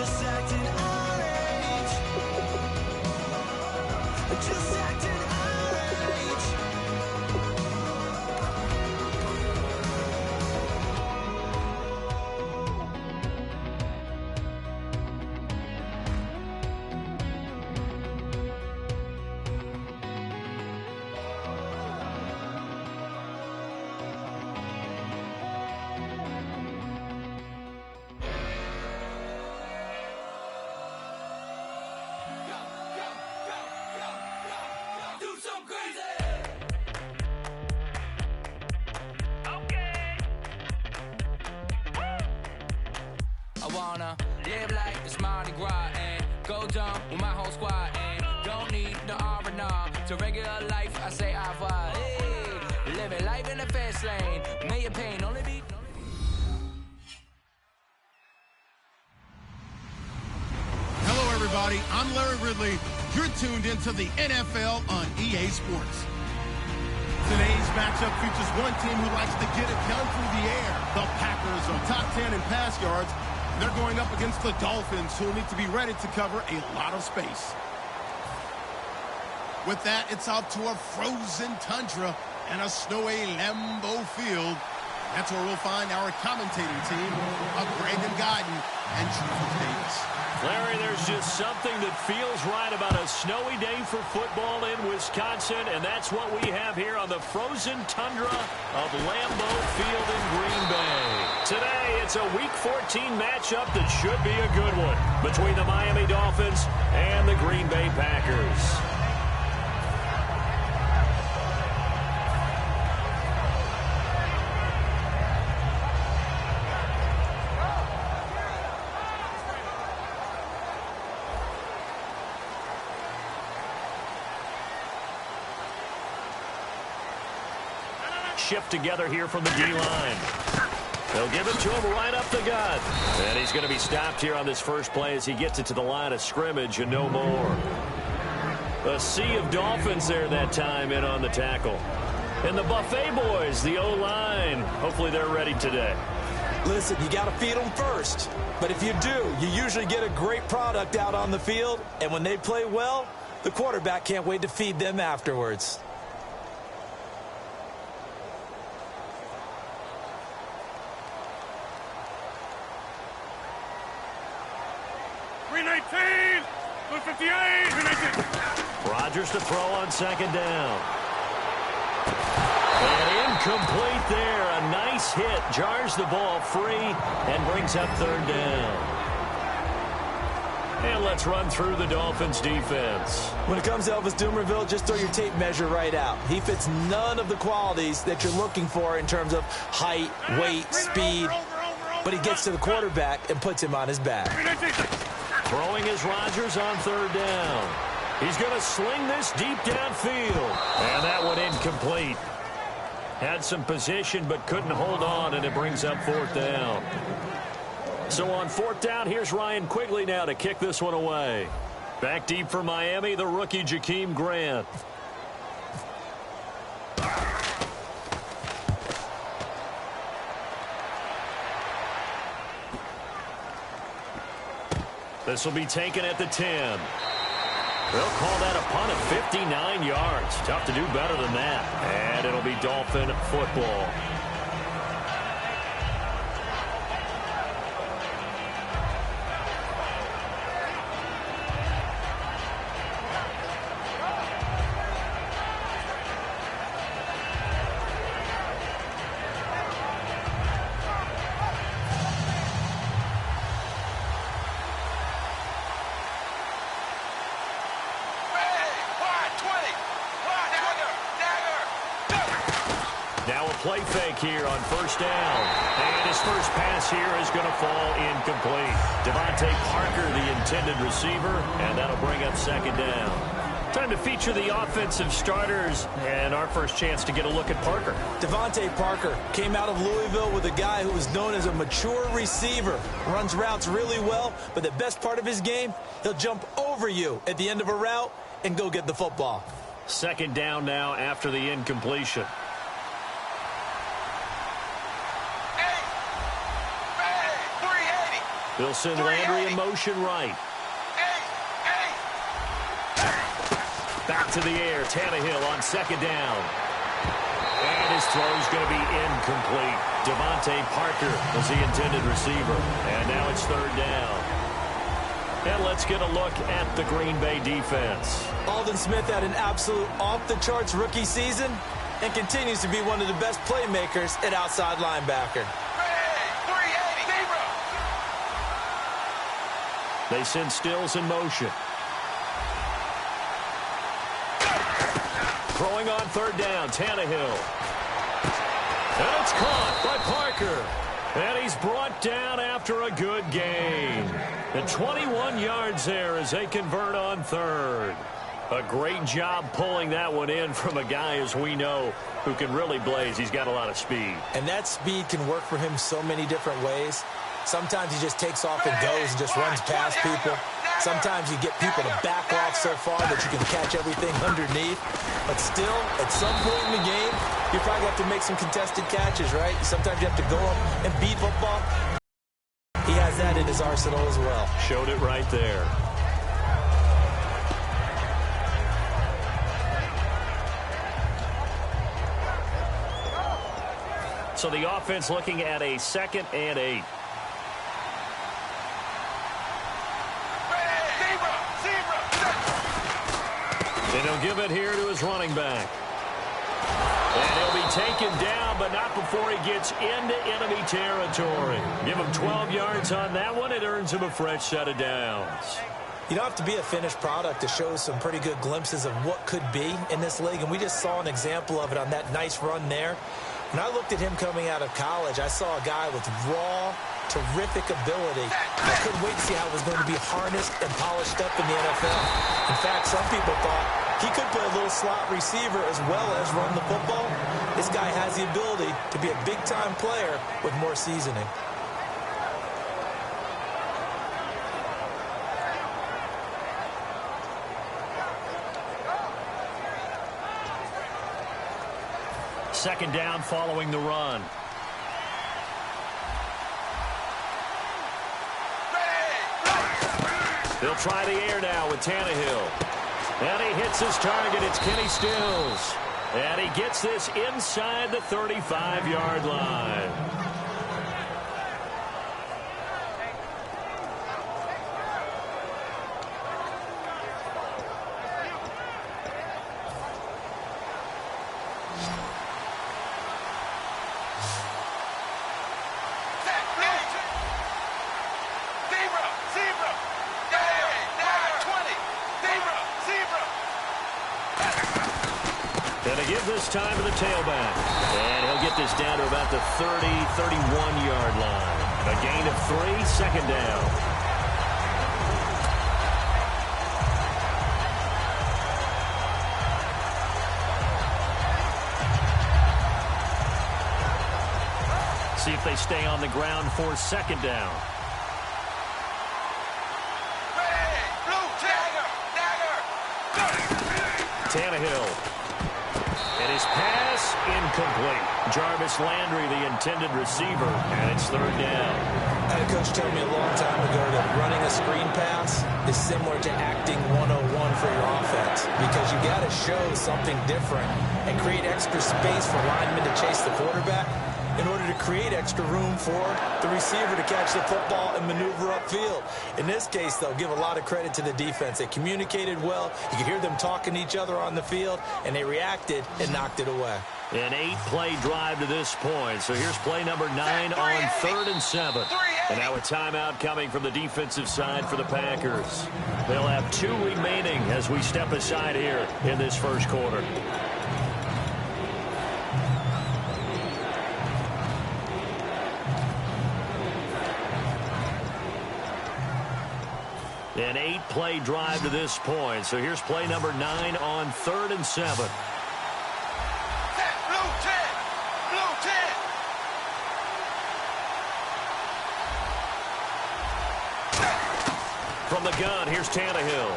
just acting our age. Just acting our age. Live like it's Mardi Gras and go dumb with my whole squad and don't need no R&R. To regular life, I say au revoir. Hey, living life in the fast lane. May your pain only be. Hello, everybody. I'm Larry Ridley. You're tuned into the NFL on EA Sports. Today's matchup features one team who likes to get it done through the air. The Packers are top 10 in pass yards. They're going up against the Dolphins, who need to be ready to cover a lot of space. With that, it's off to a frozen tundra and a snowy Lambeau Field. That's where we'll find our commentating team of Brandon Guyton and Charles Davis. Larry, there's just something that feels right about a snowy day for football in Wisconsin, and that's what we have here on the frozen tundra of Lambeau Field in Green Bay. Today, it's a Week 14 matchup that should be a good one between the Miami Dolphins and the Green Bay Packers. Shift together here from the D-line. They'll give it to him right up the gut. And he's going to be stopped here on this first play as he gets it to the line of scrimmage and no more. A sea of Dolphins there that time in on the tackle. And the Buffet boys, the O-line, hopefully they're ready today. Listen, you got to feed them first. But if you do, you usually get a great product out on the field. And when they play well, the quarterback can't wait to feed them afterwards. 58, 319. Rodgers to throw on second down. And incomplete there. A nice hit. Jars the ball free and brings up third down. And let's run through the Dolphins defense. When it comes to Elvis Dumerville, just throw your tape measure right out. He fits none of the qualities that you're looking for in terms of height, weight, speed. But he gets to the quarterback and puts him on his back. Throwing is Rodgers on third down. He's going to sling this deep downfield. And that one incomplete. Had some position but couldn't hold on, and it brings up fourth down. So on fourth down, here's Ryan Quigley now to kick this one away. Back deep for Miami, the rookie Jakeem Grant. This will be taken at the 10. They'll call that a punt of 59 yards. Tough to do better than that. And it'll be Dolphin football. Play fake here on first down. And his first pass here is going to fall incomplete. Devontae Parker, the intended receiver, and that'll bring up second down. Time to feature the offensive starters, and our first chance to get a look at Parker. Devontae Parker came out of Louisville with a guy who was known as a mature receiver. Runs routes really well, but the best part of his game, he'll jump over you at the end of a route and go get the football. Second down now after the incompletion. They'll send Landry in motion right. Back to the air. Tannehill on second down. And his throw's going to be incomplete. Devontae Parker was the intended receiver. And now it's third down. And let's get a look at the Green Bay defense. Aldon Smith had an absolute off-the-charts rookie season and continues to be one of the best playmakers at outside linebacker. They send Stills in motion. Throwing on third down, Tannehill. And it's caught by Parker. And he's brought down after a good gain. And 21 yards there as they convert on third. A great job pulling that one in from a guy, as we know, who can really blaze. He's got a lot of speed. And that speed can work for him so many different ways. Sometimes he just takes off and goes and just runs past people. Sometimes you get people to back off so far that you can catch everything underneath. But still, at some point in the game, you probably have to make some contested catches, right? Sometimes you have to go up and beat football. He has that in his arsenal as well. Showed it right there. So the offense looking at a 2nd and 8. And he'll give it here to his running back. And he'll be taken down, but not before he gets into enemy territory. Give him 12 yards on that one. It earns him a fresh set of downs. You don't have to be a finished product to show some pretty good glimpses of what could be in this league, and we just saw an example of it on that nice run there. When I looked at him coming out of college, I saw a guy with raw, terrific ability. I couldn't wait to see how it was going to be harnessed and polished up in the NFL. In fact, some people thought he could play a little slot receiver as well as run the football. This guy has the ability to be a big-time player with more seasoning. Second down following the run. They'll try the air now with Tannehill. And he hits his target. It's Kenny Stills. And he gets this inside the 35-yard line. This time to the tailback. And he'll get this down to about the 30, 31-yard line. A gain of 3, 2nd down. See if they stay on the ground for 2nd down. Tannehill. And his pass incomplete. Jarvis Landry, the intended receiver, and it's 3rd down. I had a coach tell me a long time ago that running a screen pass is similar to acting 101 for your offense, because you got to show something different and create extra space for linemen to chase the quarterback in order to create extra room for the receiver to catch the football and maneuver upfield. In this case, though, give a lot of credit to the defense. They communicated well. You could hear them talking to each other on the field, and they reacted and knocked it away. An 8-play drive to this point. So here's play number 9 on 3rd and 7. And now a timeout coming from the defensive side for the Packers. They'll have 2 remaining as we step aside here in this first quarter. An 8-play drive to this point. So here's play number 9 on 3rd and 7. Blue 10. From the gun, here's Tannehill.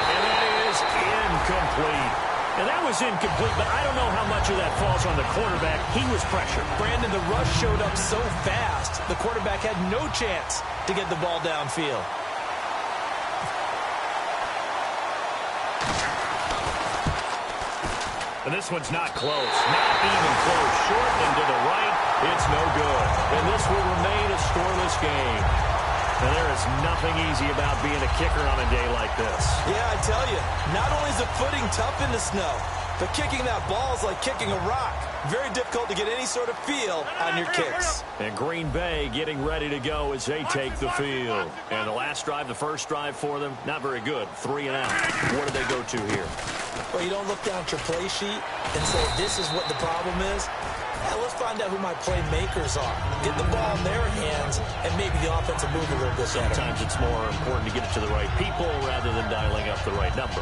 And that is incomplete. And that was incomplete, but I don't know how much of that falls on the quarterback. He was pressured. Brandon, the rush showed up so fast, the quarterback had no chance to get the ball downfield. And this one's not close. Not even close. Short and to the right. It's no good. And this will remain a scoreless game. And there is nothing easy about being a kicker on a day like this. Yeah, I tell you, not only is the footing tough in the snow, but kicking that ball is like kicking a rock. Very difficult to get any sort of feel on your kicks. And Green Bay getting ready to go as they take the field. And the last drive, the first drive for them, not very good. 3 and out. What do they go to here? Well, you don't look down at your play sheet and say, this is what the problem is. Yeah, let's find out who my playmakers are. Get the ball in their hands, and maybe the offensive move a little bit better. Sometimes it's more important to get it to the right people rather than dialing up the right number.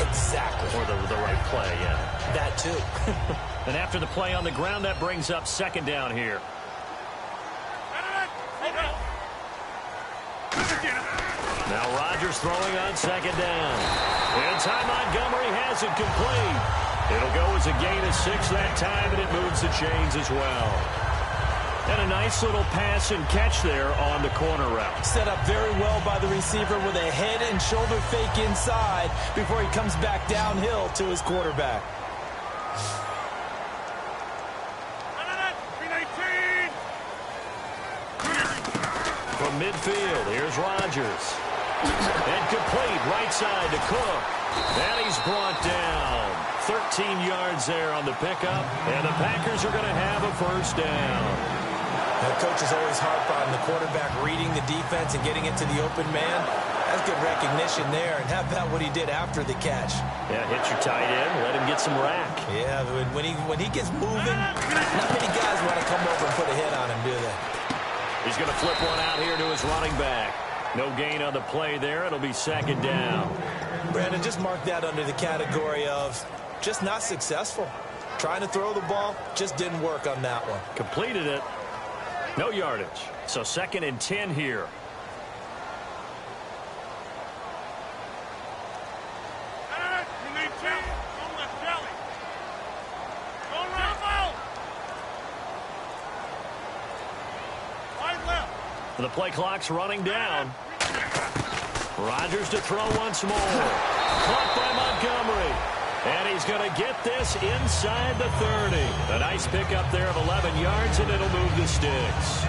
Exactly. Or the right play, yeah. That too. And after the play on the ground, that brings up second down here. Now Rodgers throwing on second down. And Ty Montgomery has it complete. It'll go as a gain of 6 that time, and it moves the chains as well. And a nice little pass and catch there on the corner route. Set up very well by the receiver with a head and shoulder fake inside before he comes back downhill to his quarterback. From midfield, here's Rodgers. And complete, right side to Cook. And he's brought down. 13 yards there on the pickup. And the Packers are going to have a first down. The coach is always harp on the quarterback reading the defense and getting it to the open man. That's good recognition there. And how about what he did after the catch? Yeah, hit your tight end, let him get some rack. Yeah, when he gets moving, not many guys want to come over and put a hit on him, do they? He's going to flip one out here to his running back. No gain on the play there. It'll be second down. Brandon, just mark that under the category of just not successful. Trying to throw the ball, just didn't work on that one. Completed it. No yardage. So second and 10 here. The play clock's running down. Rodgers to throw once more. Caught by Montgomery. And he's going to get this inside the 30. A nice pickup there of 11 yards, and it'll move the sticks.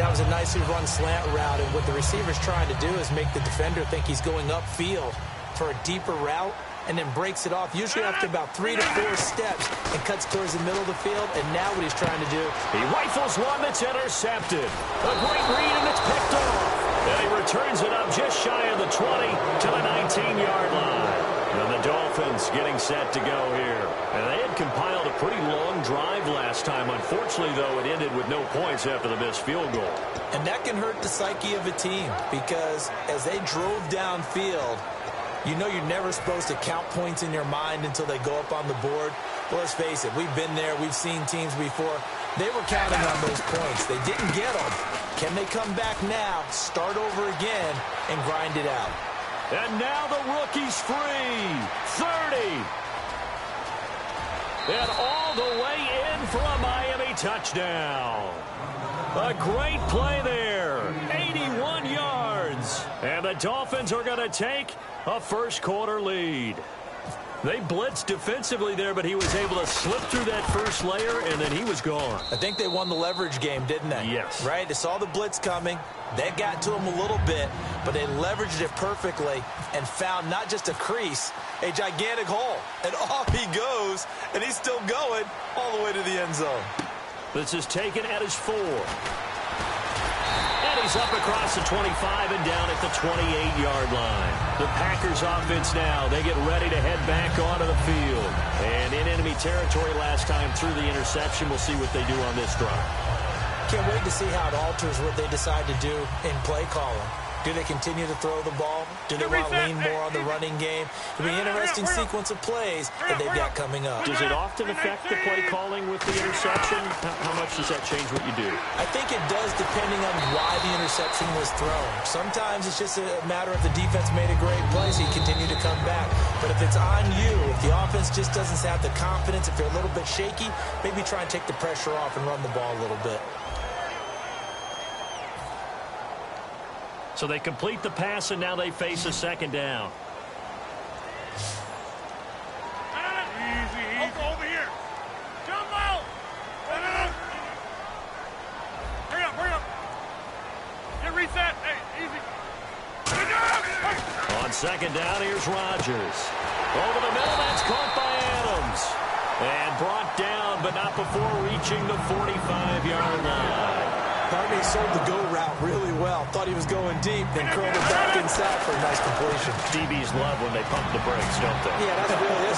That was a nicely run slant route, and what the receiver's trying to do is make the defender think he's going upfield for a deeper route, and then breaks it off, usually after about 3 to 4 steps, and cuts towards the middle of the field. And now what he's trying to do, he rifles one that's intercepted. A great read, and it's picked off. And he returns it up just shy of the 20 to the 19-yard line. And the Dolphins getting set to go here. And they had compiled a pretty long drive last time. Unfortunately, though, it ended with no points after the missed field goal. And that can hurt the psyche of a team, because as they drove downfield, you know you're never supposed to count points in your mind until they go up on the board. Well, let's face it, we've been there. We've seen teams before. They were counting on those points. They didn't get them. Can they come back now, start over again, and grind it out? And now the rookie's free. 30. And all the way in for a Miami touchdown. A great play there. 81 yards. And the Dolphins are going to take a first quarter lead. They blitzed defensively there, but he was able to slip through that first layer, and then he was gone. I think they won the leverage game, didn't they? Yes. Right? They saw the blitz coming. They got to him a little bit, but they leveraged it perfectly and found not just a crease, a gigantic hole. And off he goes, and he's still going all the way to the end zone. This is taken at his 4. And he's up across the 25 and down at the 28-yard line. The Packers offense now, they get ready to head back onto the field. And in enemy territory last time through the interception. We'll see what they do on this drive. Can't wait to see how it alters what they decide to do in play calling. Do they continue to throw the ball? Do they want to lean more on the running game? It'll be an interesting sequence of plays that they've got coming up. Does it often affect the play calling with the interception? How much does that change what you do? I think it does depending on why the interception was thrown. Sometimes it's just a matter of the defense made a great play, so you continue to come back. But if it's on you, if the offense just doesn't have the confidence, if they're a little bit shaky, maybe try and take the pressure off and run the ball a little bit. So they complete the pass, and now they face a second down. Easy, easy. Over here. Jump out. Hurry up, hurry up. Get reset. Hey, easy. On second down, here's Rodgers. Over the middle, that's caught by Adams. And brought down, but not before reaching the 45-yard line. Harvey sold the go route really well. Thought he was going deep, then curled it back inside for a nice completion. DBs love when they pump the brakes, don't they? Yeah, that's really a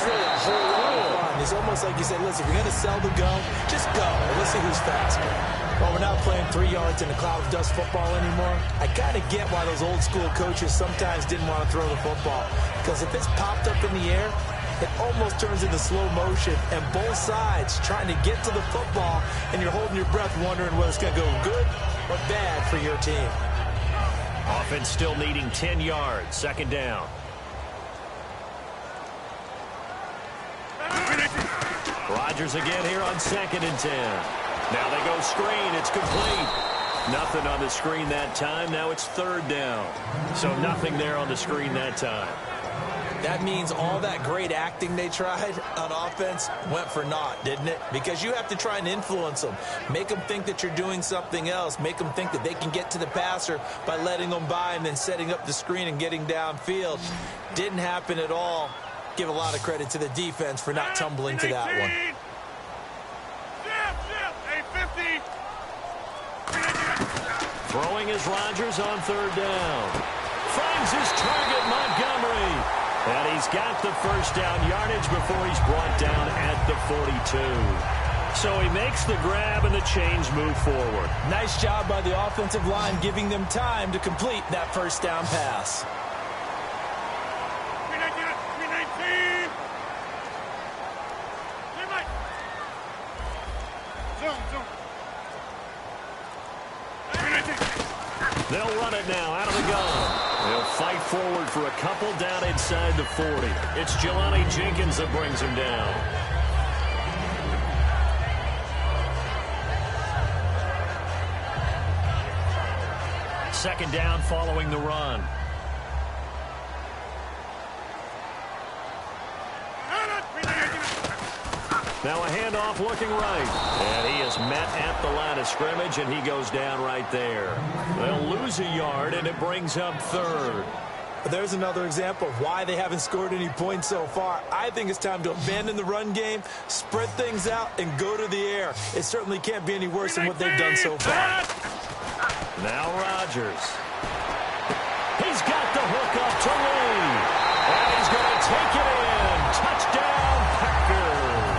whole lot of fun. It's almost like you say, listen, if you're going to sell the go, just go. Let's see who's faster. Well, we're not playing 3 yards in a cloud of dust football anymore. I kind of get why those old school coaches sometimes didn't want to throw the football. Because if it's popped up in the air, it almost turns into slow motion, and both sides trying to get to the football, and you're holding your breath wondering whether it's going to go good or bad for your team. Offense still needing 10 yards, second down. Rodgers again here on second and 10. Now they go screen, it's complete. Nothing on the screen that time, now it's third down. So nothing there on the screen that time. That means all that great acting they tried on offense went for naught, didn't it? Because you have to try and influence them. Make them think that you're doing something else. Make them think that they can get to the passer by letting them by and then setting up the screen and getting downfield. Didn't happen at all. Give a lot of credit to the defense for not tumbling to that one. Throwing is Rodgers on third down. Finds his target, Montgomery. And he's got the first down yardage before he's brought down at the 42. So he makes the grab and the chains move forward. Nice job by the offensive line giving them time to complete that first down pass. They'll run it now out of the gun. They'll fight forward for a couple down inside the 40. It's Jelani Jenkins that brings him down. Second down following the run. Now a handoff looking right. And he is met at the line of scrimmage, and he goes down right there. They'll lose a yard, and it brings up third. There's another example of why they haven't scored any points so far. I think it's time to abandon the run game, spread things out, and go to the air. It certainly can't be any worse than what they've done so far. Now Rodgers. He's got the hook up to Lee. And he's going to take it in. Touchdown, Packers.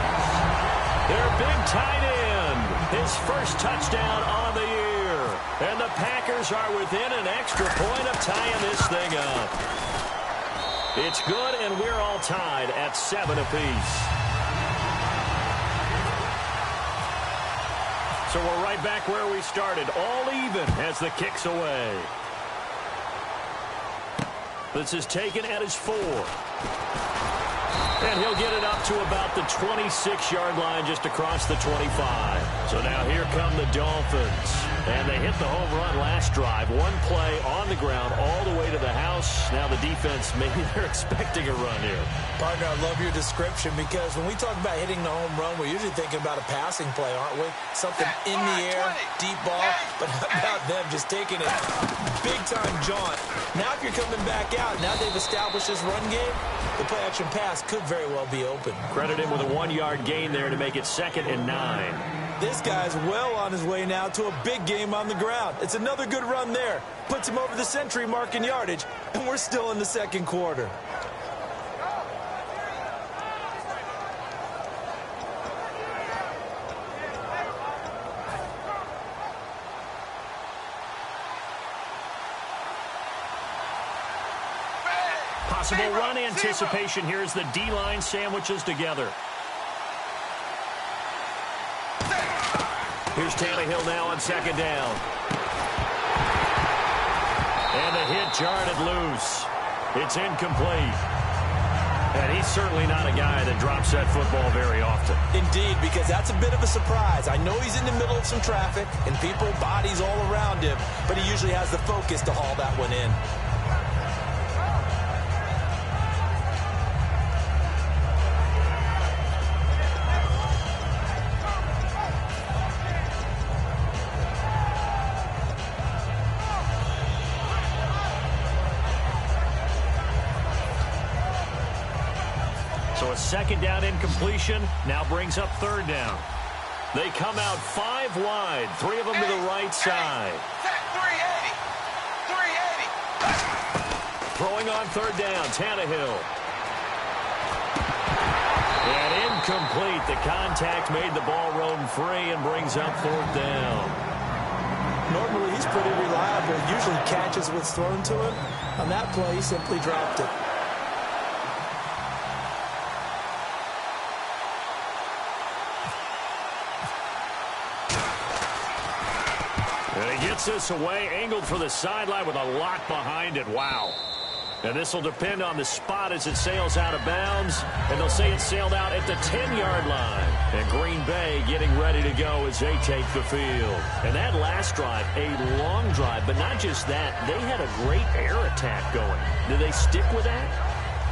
Their big tight end. His first touchdown on the year. And the Packers are within an extra point of tying this thing up. It's good, and we're all tied at 7 apiece. So we're right back where we started, all even as the kick's away. This is taken at his 4. And he'll get it up to about the 26-yard line just across the 25. So now here come the Dolphins. And they hit the home run last drive. One play on the ground all the way to the house. Now the defense, maybe they're expecting a run here. Partner, I love your description because when we talk about hitting the home run, we're usually thinking about a passing play, aren't we? Something in the air, deep ball. But how about them just taking a big-time jaunt? Now if you're coming back out, now they've established this run game, the play-action pass could very well be open. Credit him with a 1-yard gain there to make it 2nd and 9. This guy's well on his way now to a big game on the ground. It's another good run there. Puts him over the century mark in yardage, and we're still in the second quarter. Possible run anticipation here as the D-line sandwiches together. Here's Tannehill now on second down. And the hit jarred it loose. It's incomplete. And he's certainly not a guy that drops that football very often. Indeed, because that's a bit of a surprise. I know he's in the middle of some traffic and people, bodies all around him, but he usually has the focus to haul that one in. So a second down incompletion now brings up third down. They come out 5 wide, 3 of them to the right side. 380. Throwing on third down, Tannehill. And incomplete. The contact made the ball roam free and brings up fourth down. Normally he's pretty reliable. Usually catches what's thrown to him. On that play, he simply dropped it. And he gets this away, angled for the sideline with a lot behind it. Wow. And this will depend on the spot as it sails out of bounds. And they'll say it sailed out at the 10-yard line. And Green Bay getting ready to go as they take the field. And that last drive, a long drive. But not just that, they had a great air attack going. Do they stick with that?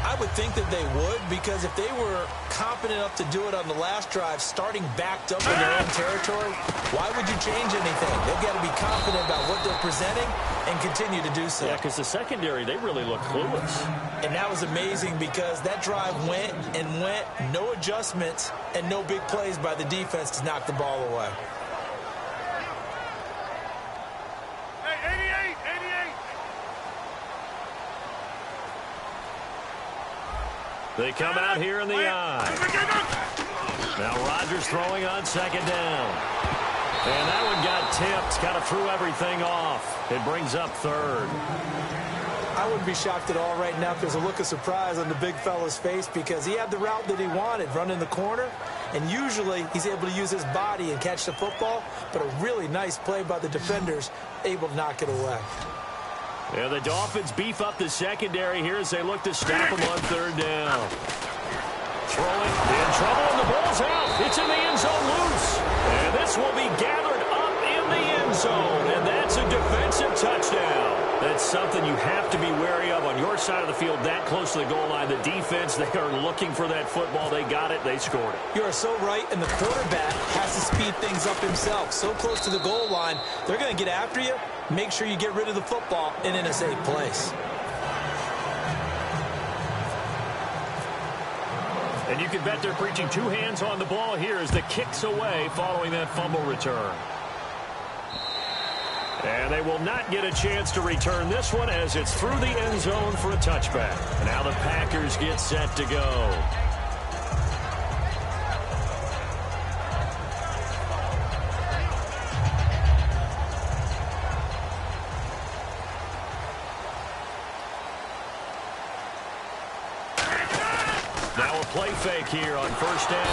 I would think that they would, because if they were confident enough to do it on the last drive, starting backed up in their own territory, why would you change anything? They've got to be confident about what they're presenting and continue to do so. Yeah, because the secondary, they really look clueless. And that was amazing because that drive went and went, no adjustments, and no big plays by the defense to knock the ball away. Hey, 88. They come out here in the eye. Now Rodgers throwing on second down. And that one got tipped. Kind of threw everything off. It brings up third. I wouldn't be shocked at all right now if there's a look of surprise on the big fella's face because he had the route that he wanted, running the corner. And usually he's able to use his body and catch the football. But a really nice play by the defenders, able to knock it away. Yeah, the Dolphins beef up the secondary here as they look to stop him on third down. Throwing in trouble, and the ball's out. It's in the end zone loose. And this will be gathered up in the end zone. And that's a defensive touchdown. That's something you have to be wary of on your side of the field, that close to the goal line. The defense, they are looking for that football. They got it. They scored it. You are so right, and the quarterback has to speed things up himself. So close to the goal line, they're going to get after you. Make sure you get rid of the football and in a safe place. And you can bet they're preaching 2 hands on the ball here as the kick's away following that fumble return. And they will not get a chance to return this one as it's through the end zone for a touchback. Now the Packers get set to go. Now a play fake here on first down.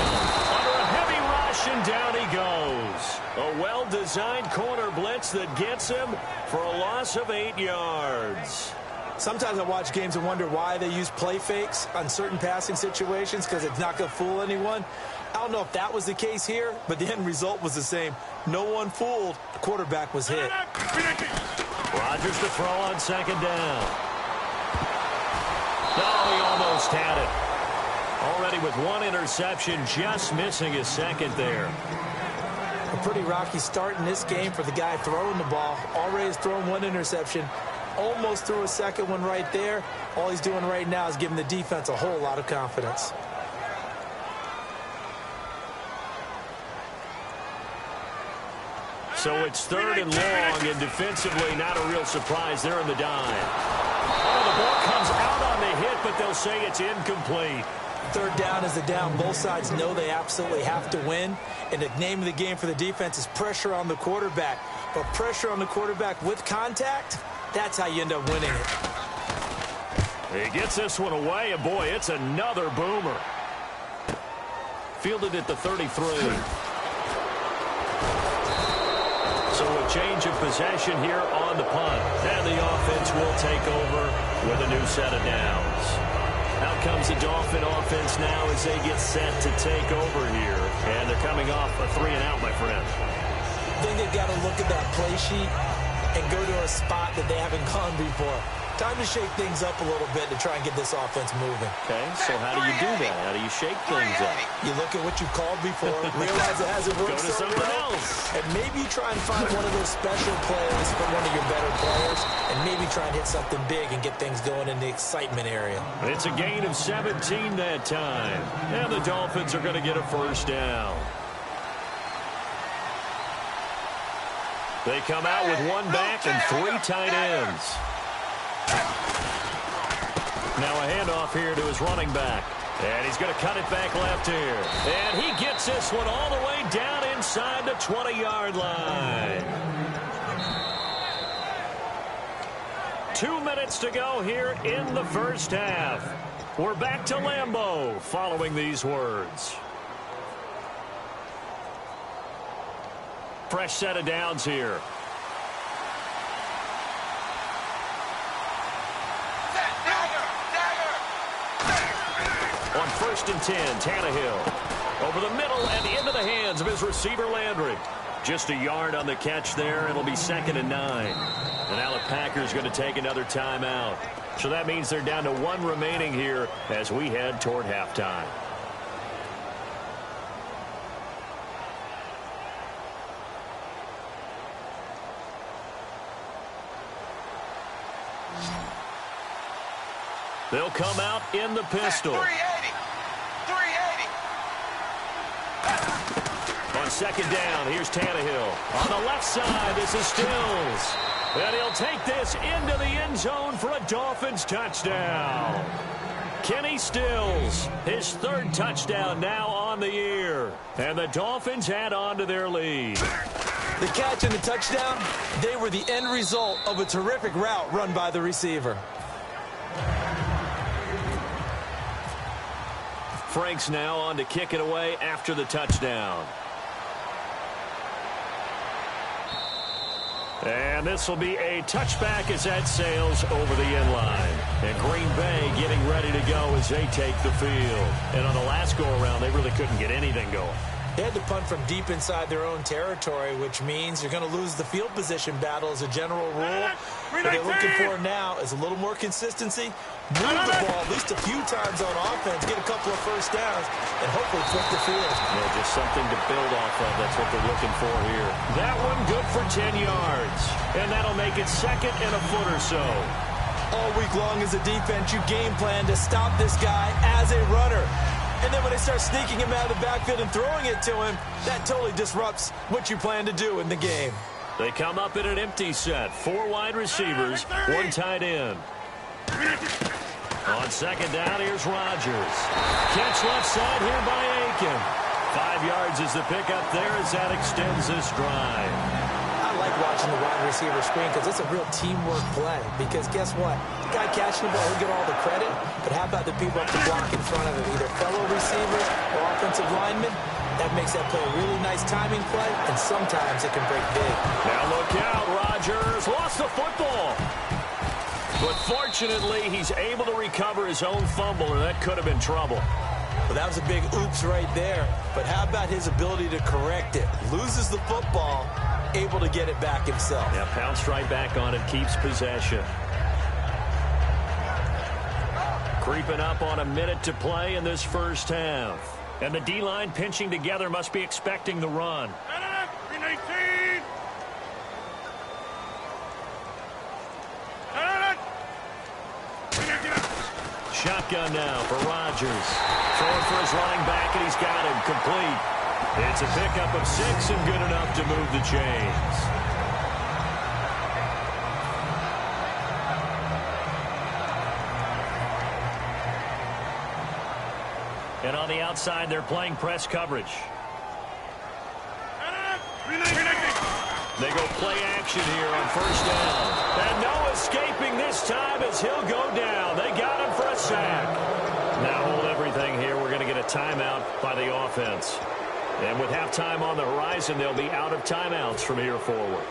Under a heavy rush, and down he goes. A well-designed corner blitz that gets him for a loss of 8 yards. Sometimes I watch games and wonder why they use play fakes on certain passing situations because it's not going to fool anyone. I don't know if that was the case here, but the end result was the same. No one fooled. The quarterback was hit. Rodgers to throw on second down. Oh, he almost had it. Already with 1 interception, just missing his second there. A pretty rocky start in this game for the guy throwing the ball. Already has thrown 1 interception. Almost threw a second one right there. All he's doing right now is giving the defense a whole lot of confidence. So it's 3rd and long, and defensively not a real surprise there in the dime. Oh, the ball comes out on the hit, but they'll say it's incomplete. 3rd down is the down. Both sides know they absolutely have to win. And the name of the game for the defense is pressure on the quarterback. But pressure on the quarterback with contact, that's how you end up winning it. He gets this one away, and boy, it's another boomer. Fielded at the 33. So a change of possession here on the punt. And the offense will take over with a new set of downs. Out comes the Dolphin offense now as they get set to take over here. And they're coming off a 3-and-out, my friend. I think they've got to look at that play sheet and go to a spot that they haven't gone before. Time to shake things up a little bit to try and get this offense moving. Okay, so how do you do that? How do you shake things up? You look at what you've called before, realize it hasn't worked Go to so something well, else. and maybe you try and find one of those special plays from one of your better players, and maybe try and hit something big and get things going in the excitement area. It's a gain of 17 that time. And the Dolphins are going to get a first down. They come out with one back and 3 tight ends. Now a handoff here to his running back. And he's going to cut it back left here. And he gets this one all the way down inside the 20-yard line. 2 minutes to go here in the first half. We're back to Lambeau following these words. Fresh set of downs here. On 1st and 10, Tannehill. Over the middle and into the hands of his receiver, Landry. Just a yard on the catch there. It'll be 2nd and 9. And now the Packers going to take another timeout. So that means they're down to 1 remaining here as we head toward halftime. They'll come out in the pistol. 380. On 2nd down, here's Tannehill. On the left side, this is Stills. And he'll take this into the end zone for a Dolphins touchdown. Kenny Stills, his 3rd touchdown now on the year. And the Dolphins add on to their lead. The catch and the touchdown, they were the end result of a terrific route run by the receiver. Franks now on to kick it away after the touchdown. And this will be a touchback as that sails over the end line. And Green Bay getting ready to go as they take the field. And on the last go-around, they really couldn't get anything going. They had to punt from deep inside their own territory, which means you're going to lose the field position battle as a general rule. What they're looking for now is a little more consistency, move the ball at least a few times on offense, get a couple of first downs, and hopefully flip the field. Yeah, just something to build off of. That's what they're looking for here. That one good for 10 yards. And that'll make it 2nd and a foot or so. All week long as a defense, you game plan to stop this guy as a runner. And then when they start sneaking him out of the backfield and throwing it to him, that totally disrupts what you plan to do in the game. They come up in an empty set. 4 wide receivers, 1 tight end. On 2nd down, here's Rodgers. Catch left side here by Aiken. 5 yards is the pickup there as that extends this drive. I like watching the wide receiver screen because it's a real teamwork play. Because guess what? The guy catching the ball, he'll get all the credit. But how about the people up the block in front of him, either fellow receivers or offensive linemen? That makes that play a really nice timing play, and sometimes it can break big. Now look out, Rodgers lost the football. But fortunately, he's able to recover his own fumble, or that could have been trouble. Well, that was a big oops right there. But how about his ability to correct it? Loses the football, able to get it back himself. Yeah, pounced right back on it, keeps possession. Creeping up on a minute to play in this first half. And the D-line pinching together must be expecting the run. 319. Shotgun now for Rodgers. Throwing for his running back, and he's got him complete. It's a pickup of 6 and good enough to move the chains. And on the outside, they're playing press coverage. They go play action here on 1st down. And no escaping this time as he'll go down. They got him sack. Now hold everything here. We're going to get a timeout by the offense. And with halftime on the horizon, they'll be out of timeouts from here forward.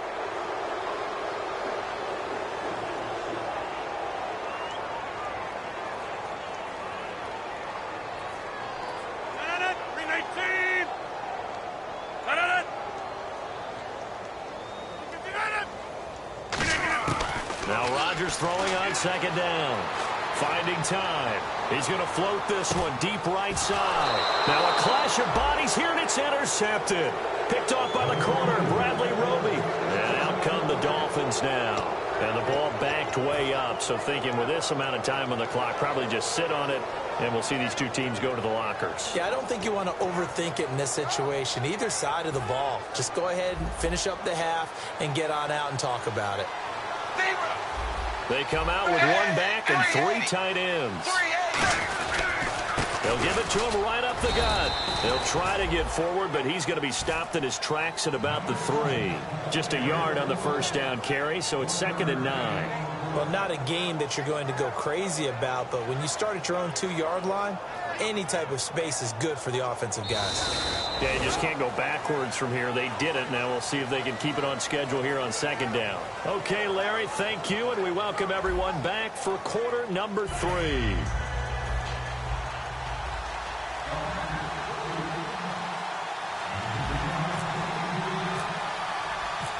Now Rodgers throwing on second down. Finding time. He's going to float this one deep right side. Now a clash of bodies here, and it's intercepted. Picked off by the corner, Bradley Roby. And out come the Dolphins now. And the ball backed way up. So thinking with this amount of time on the clock, probably just sit on it, and we'll see these two teams go to the lockers. Yeah, I don't think you want to overthink it in this situation. Either side of the ball. Just go ahead and finish up the half and get on out and talk about it. They come out with one back and three tight ends. They'll give it to him right up the gut. They'll try to get forward, but he's going to be stopped in his tracks at about the 3. Just a yard on the first down carry, so it's 2nd and 9. Well, not a game that you're going to go crazy about, but when you start at your own 2-yard line, any type of space is good for the offensive guys. Yeah, you just can't go backwards from here. They did it. Now we'll see if they can keep it on schedule here on 2nd down. Okay, Larry, thank you, and we welcome everyone back for quarter number 3.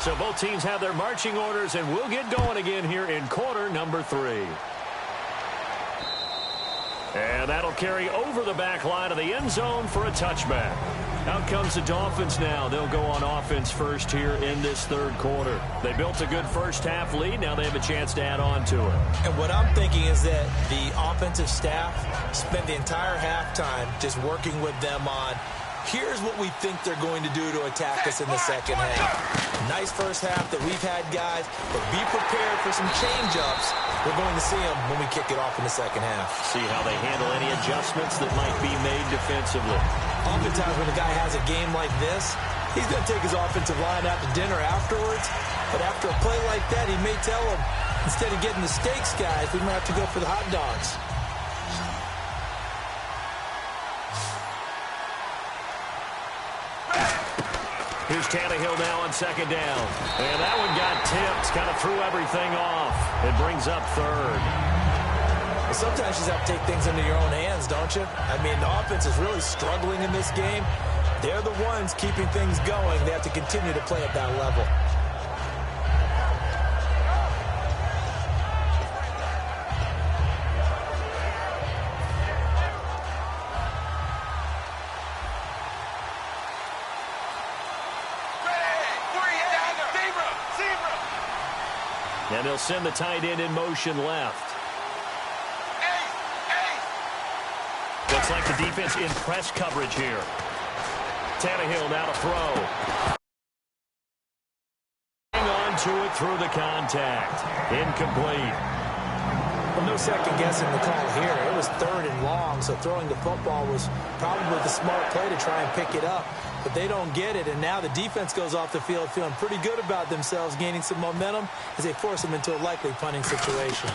So both teams have their marching orders, and we'll get going again here in quarter number 3. And that'll carry over the back line of the end zone for a touchback. Out comes the Dolphins now. They'll go on offense first here in this 3rd quarter. They built a good first-half lead. Now they have a chance to add on to it. And what I'm thinking is that the offensive staff spent the entire halftime just working with them on, here's what we think they're going to do to attack us in the second half. Nice first half that we've had, guys, but be prepared for some change-ups. We're going to see them when we kick it off in the second half. See how they handle any adjustments that might be made defensively. Oftentimes when a guy has a game like this, he's going to take his offensive line out to dinner afterwards, but after a play like that, he may tell them, instead of getting the steaks, guys, we might have to go for the hot dogs. Here's Tannehill now on 2nd down. And that one got tipped. Kind of threw everything off. It brings up 3rd. Well, sometimes you just have to take things into your own hands, don't you? I mean, the offense is really struggling in this game. They're the ones keeping things going. They have to continue to play at that level. And they'll send the tight end in motion left. Looks like the defense in press coverage here. Tannehill now to throw. Hang on to it through the contact. Incomplete. Well, no second guessing the call here. It was 3rd and long, so throwing the football was probably the smart play to try and pick it up. But they don't get it, and now the defense goes off the field feeling pretty good about themselves, gaining some momentum as they force them into a likely punting situation.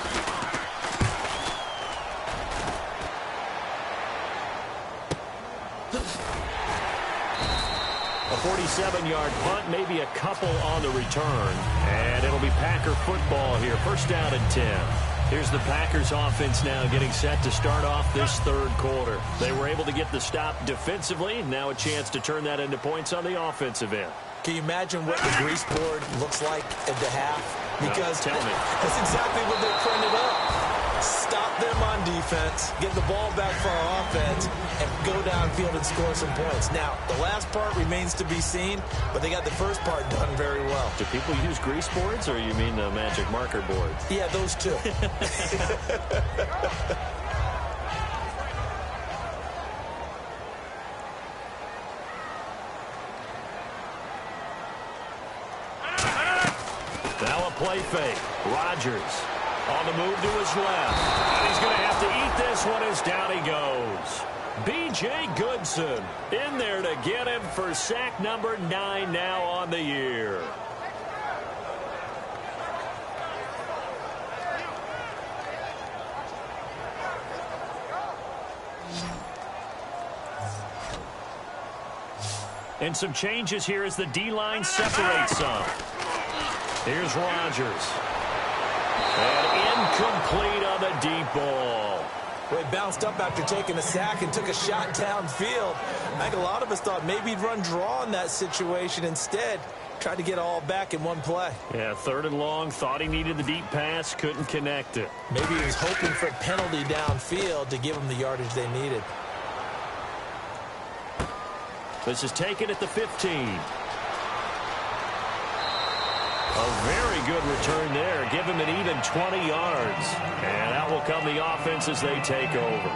A 47-yard punt, maybe a couple on the return. And it'll be Packer football here. 1st down and 10. Here's the Packers offense now getting set to start off this 3rd quarter. They were able to get the stop defensively. Now a chance to turn that into points on the offensive end. Can you imagine what the grease board looks like at the half? Because no, tell me. That's exactly what they printed up. Stop them on defense, get the ball back for our offense, and go downfield and score some points. Now, the last part remains to be seen, but they got the first part done very well. Do people use grease boards, or you mean the magic marker boards? Yeah, those two. Now a play fake. Rodgers on the move to his left. And he's going to have to eat this one as down he goes. B.J. Goodson in there to get him for sack number 9 now on the year. And some changes here as the D-line separates some. Here's Rodgers. And incomplete on the deep ball. Well, he bounced up after taking a sack and took a shot downfield. I think a lot of us thought maybe he'd run draw in that situation. Instead, tried to get it all back in one play. Yeah, 3rd and long. Thought he needed the deep pass. Couldn't connect it. Maybe he was hoping for a penalty downfield to give him the yardage they needed. This is taken at the 15. A very good return there. Give him an even 20 yards. And out will come the offense as they take over.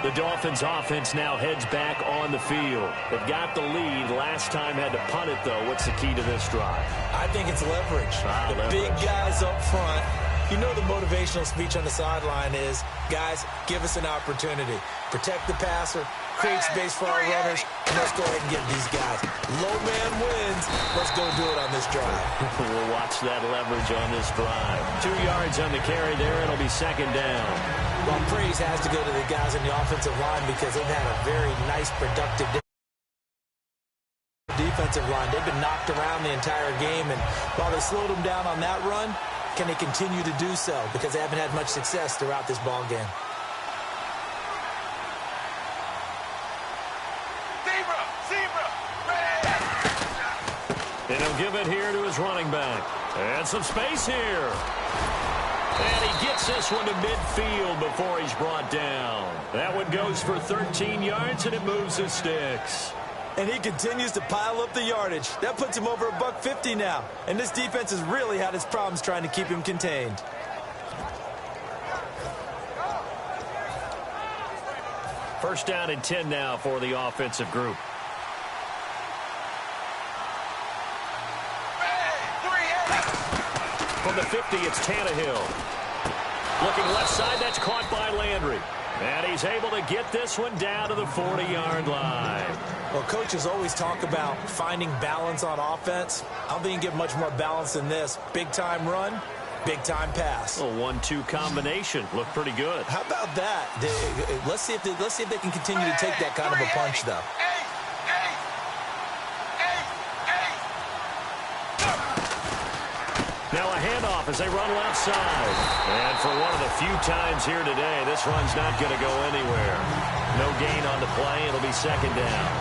The Dolphins offense now heads back on the field. They've got the lead. Last time had to punt it, though. What's the key to this drive? I think it's leverage. The big guys up front. You know the motivational speech on the sideline is, guys, give us an opportunity. Protect the passer, create space for our runners, and let's go ahead and get these guys. Low man wins. Let's go do it on this drive. We'll watch that leverage on this drive. 2 yards on the carry there. It'll be 2nd down. Well, praise has to go to the guys on the offensive line because they've had a very nice, productive defensive line. They've been knocked around the entire game, and while they slowed them down on that run, can they continue to do so? Because they haven't had much success throughout this ball game. And he'll give it here to his running back. And some space here. And he gets this one to midfield before he's brought down. That one goes for 13 yards, and it moves his sticks. And he continues to pile up the yardage. That puts him over $150 now. And this defense has really had its problems trying to keep him contained. First down and 10 now for the offensive group. From the 50, it's Tannehill. Looking left side, that's caught by Landry. And he's able to get this one down to the 40-yard line. Well, coaches always talk about finding balance on offense. I don't think you can get much more balance than this. Big-time run, big-time pass. A 1-2 combination. Looked pretty good. How about that? Let's see if they can continue to take that kind of a punch, though. Now a handoff as they run left side. And for one of the few times here today, this run's not going to go anywhere. No gain on the play. It'll be 2nd down.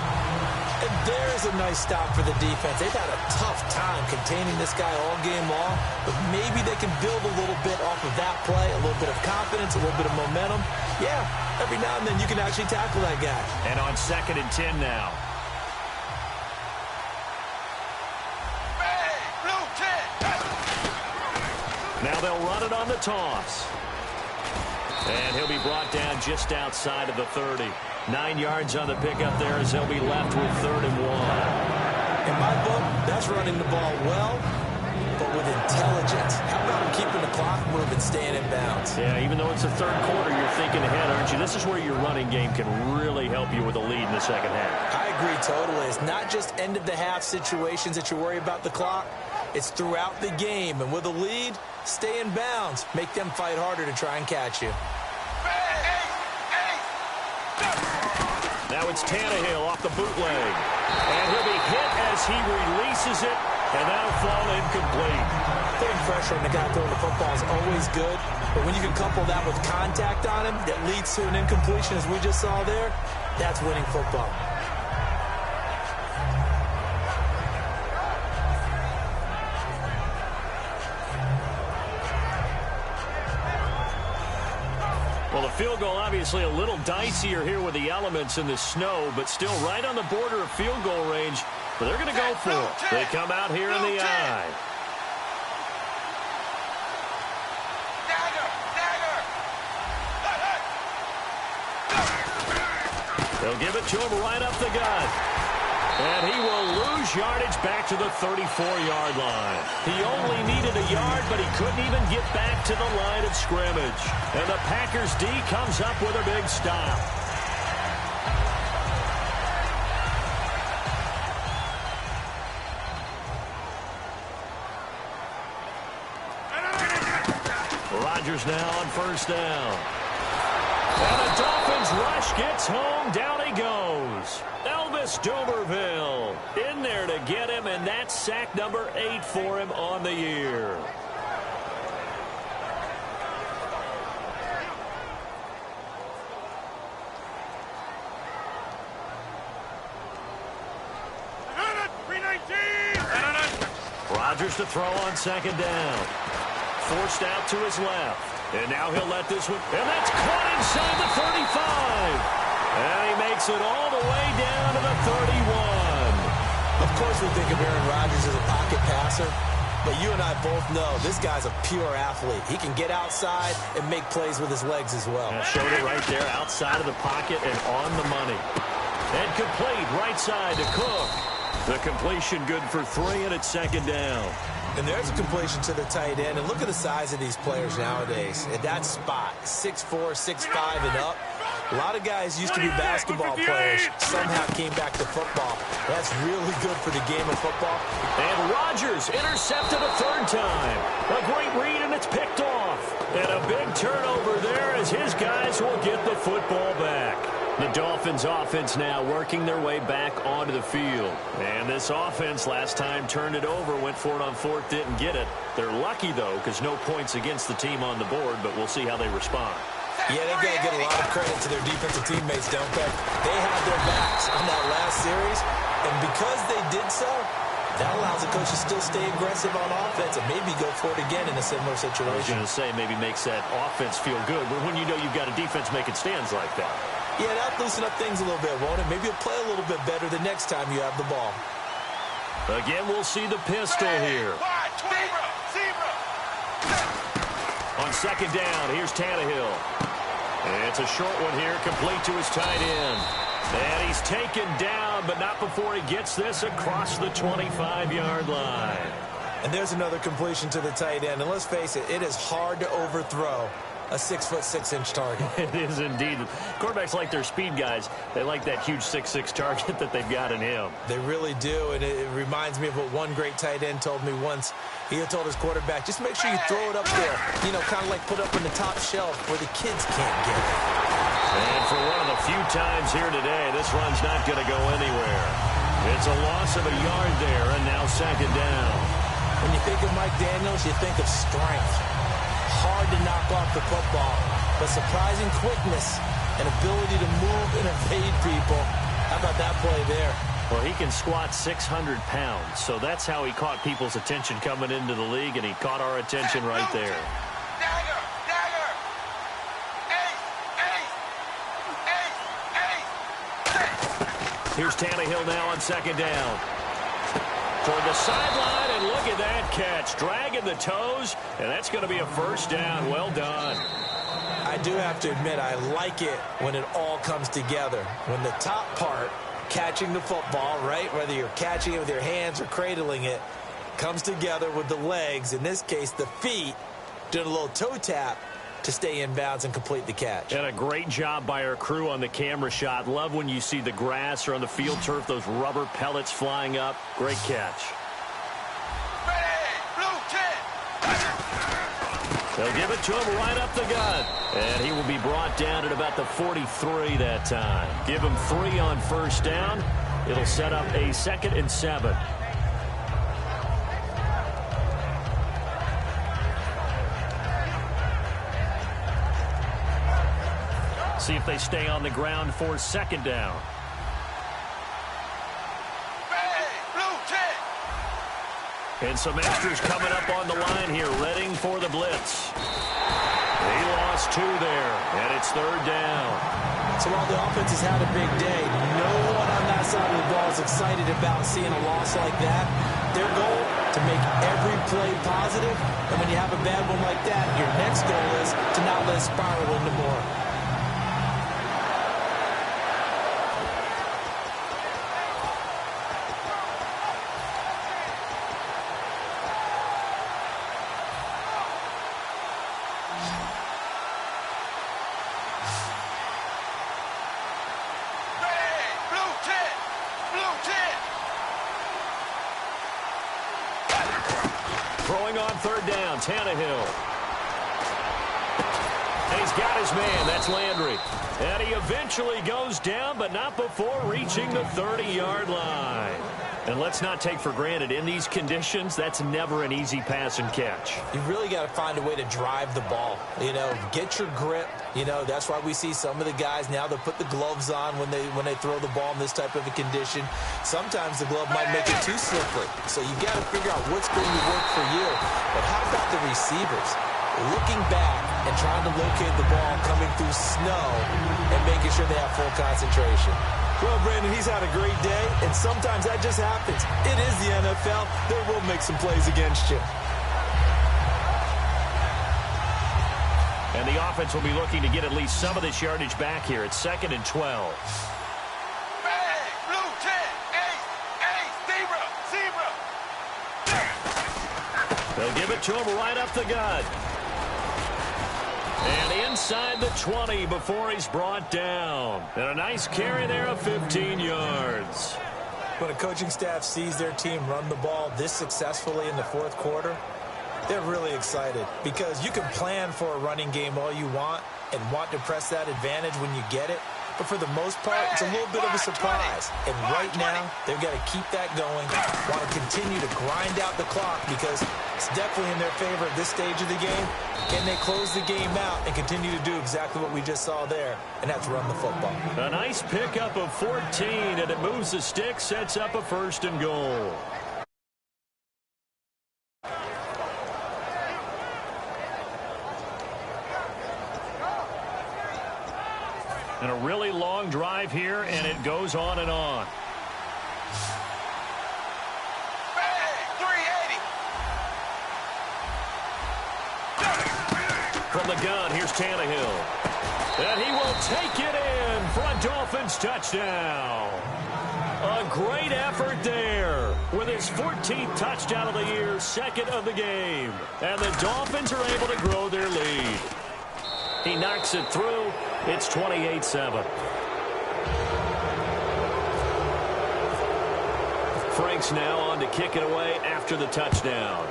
And there's a nice stop for the defense. They've had a tough time containing this guy all game long, but maybe they can build a little bit off of that play, a little bit of confidence, a little bit of momentum. Yeah, every now and then you can actually tackle that guy. And on 2nd and 10 now. Now they'll run it on the toss. And he'll be brought down just outside of the 30. 9 yards on the pickup there as they'll be left with 3rd and 1. In my book, that's running the ball well, but with intelligence. How about keeping the clock moving, staying in bounds? Yeah, even though it's the 3rd quarter, you're thinking ahead, aren't you? This is where your running game can really help you with a lead in the 2nd half. I agree totally. It's not just end-of-the-half situations that you worry about the clock. It's throughout the game. And with a lead, stay in bounds. Make them fight harder to try and catch you. Now it's Tannehill off the bootleg. And he'll be hit as he releases it, and that'll fall incomplete. Putting pressure on the guy throwing the football is always good, but when you can couple that with contact on him that leads to an incompletion, as we just saw there, that's winning football. Well, the field goal obviously a little dicier here with the elements in the snow, but still right on the border of field goal range. But they're going to go for it. They come out here in the eye. They'll give it to him right up the gut. And he will lose yardage back to the 34-yard line. He only needed a yard, but he couldn't even get back to the line of scrimmage. And the Packers D comes up with a big stop. Rodgers now on 1st down. And the Dolphins rush gets home. Down he goes. Elvis Dumerville in there to get him, and that's sack number 8 for him on the year. Rodgers to throw on second down. Forced out to his left. And now he'll let this one. And that's caught inside the 35. And he makes it all the way down to the 31. Of course we think of Aaron Rodgers as a pocket passer, but you and I both know this guy's a pure athlete. He can get outside and make plays with his legs as well. Showed it right there, outside of the pocket and on the money. And complete, right side to Cook. The completion good for 3, and it's second down. And there's a completion to the tight end. And look at the size of these players nowadays. At that spot, 6'4", 6'5", and up. A lot of guys used to be basketball players, somehow came back to football. That's really good for the game of football. And Rodgers intercepted a 3rd time. A great read, and it's picked off. And a big turnover there as his guys will get the football back. The Dolphins offense now working their way back onto the field. And this offense last time turned it over, went for it on 4th, didn't get it. They're lucky, though, because no points against the team on the board, but we'll see how they respond. Yeah, they've got to get a lot of credit to their defensive teammates, don't they? They had their backs on that last series, and because they did so, that allows the coach to still stay aggressive on offense and maybe go for it again in a similar situation. I was going to say maybe makes that offense feel good, but when you know you've got a defense making stands like that. Yeah, that'll loosen up things a little bit, won't it? Maybe you'll play a little bit better the next time you have the ball. Again, we'll see the pistol here. On second down, here's Tannehill. And it's a short one here, complete to his tight end. And he's taken down, but not before he gets this across the 25-yard line. And there's another completion to the tight end. And let's face it, it is hard to overthrow a 6'6" target. It is indeed. Quarterbacks like their speed guys. They like that huge 6'6" target that they've got in him. They really do, and it reminds me of what one great tight end told me once. He had told his quarterback, just make sure you throw it up there, you know, kind of like put up on the top shelf where the kids can't get it. And for one of the few times here today, this run's not going to go anywhere. It's a loss of a yard there, and now second down. When you think of Mike Daniels, you think of strength. Hard to knock off the football, but surprising quickness and ability to move and evade people. How about that play there? Well, he can squat 600 pounds, so that's how he caught people's attention coming into the league, and he caught our attention right there. Here's Tannehill now on second down. Toward the sideline, and look at that catch. Dragging the toes, and that's going to be a first down. Well done. I do have to admit, I like it when it all comes together. When the top part, catching the football, right, whether you're catching it with your hands or cradling it, comes together with the legs, in this case the feet, doing a little toe tap to stay in bounds and complete the catch. And a great job by our crew on the camera shot. Love when you see the grass or on the field turf, those rubber pellets flying up. Great catch. They'll give it to him right up the gut. And he will be brought down at about the 43 that time. Give him 3 on first down. It'll set up a 2nd and 7. See if they stay on the ground for second down. And some extras coming up on the line here, readying for the blitz. He lost 2 there, and it's third down. So while the offense has had a big day, no one on that side of the ball is excited about seeing a loss like that. Their goal, to make every play positive, and when you have a bad one like that, your next goal is to not let it spiral into more. Throwing on third down, Tannehill. And he's got his man. That's Landry. And he eventually goes down, but not before reaching the 30-yard line. And let's not take for granted, in these conditions, that's never an easy pass and catch. You really got to find a way to drive the ball. You know, get your grip. You know, that's why we see some of the guys now that put the gloves on when they throw the ball in this type of a condition. Sometimes the glove might make it too slippery. So you got to figure out what's going to work for you. But how about the receivers? Looking back and trying to locate the ball coming through snow and making sure they have full concentration. Well, Brandon, he's had a great day, and sometimes that just happens. It is the NFL. They will make some plays against you. And the offense will be looking to get at least some of this yardage back here. It's 2nd and 12. Bang! Blue 10, ace, zebra, zebra. They'll give it to him right up the gut. And inside the 20 before he's brought down. And a nice carry there of 15 yards. When a coaching staff sees their team run the ball this successfully in the fourth quarter, they're really excited because you can plan for a running game all you want and want to press that advantage when you get it. But for the most part, it's a little bit of a surprise. And right now, they've got to keep that going, want to continue to grind out the clock because it's definitely in their favor at this stage of the game. Can they close the game out and continue to do exactly what we just saw there, and that's run the football? A nice pickup of 14, and it moves the stick, sets up a 1st and goal. And a really long drive here, and it goes on and on. Bang! 380. From the gun, here's Tannehill. And he will take it in for a Dolphins touchdown. A great effort there with his 14th touchdown of the year, 2nd of the game. And the Dolphins are able to grow their lead. He knocks it through. It's 28-7. Franks now on to kick it away after the touchdown.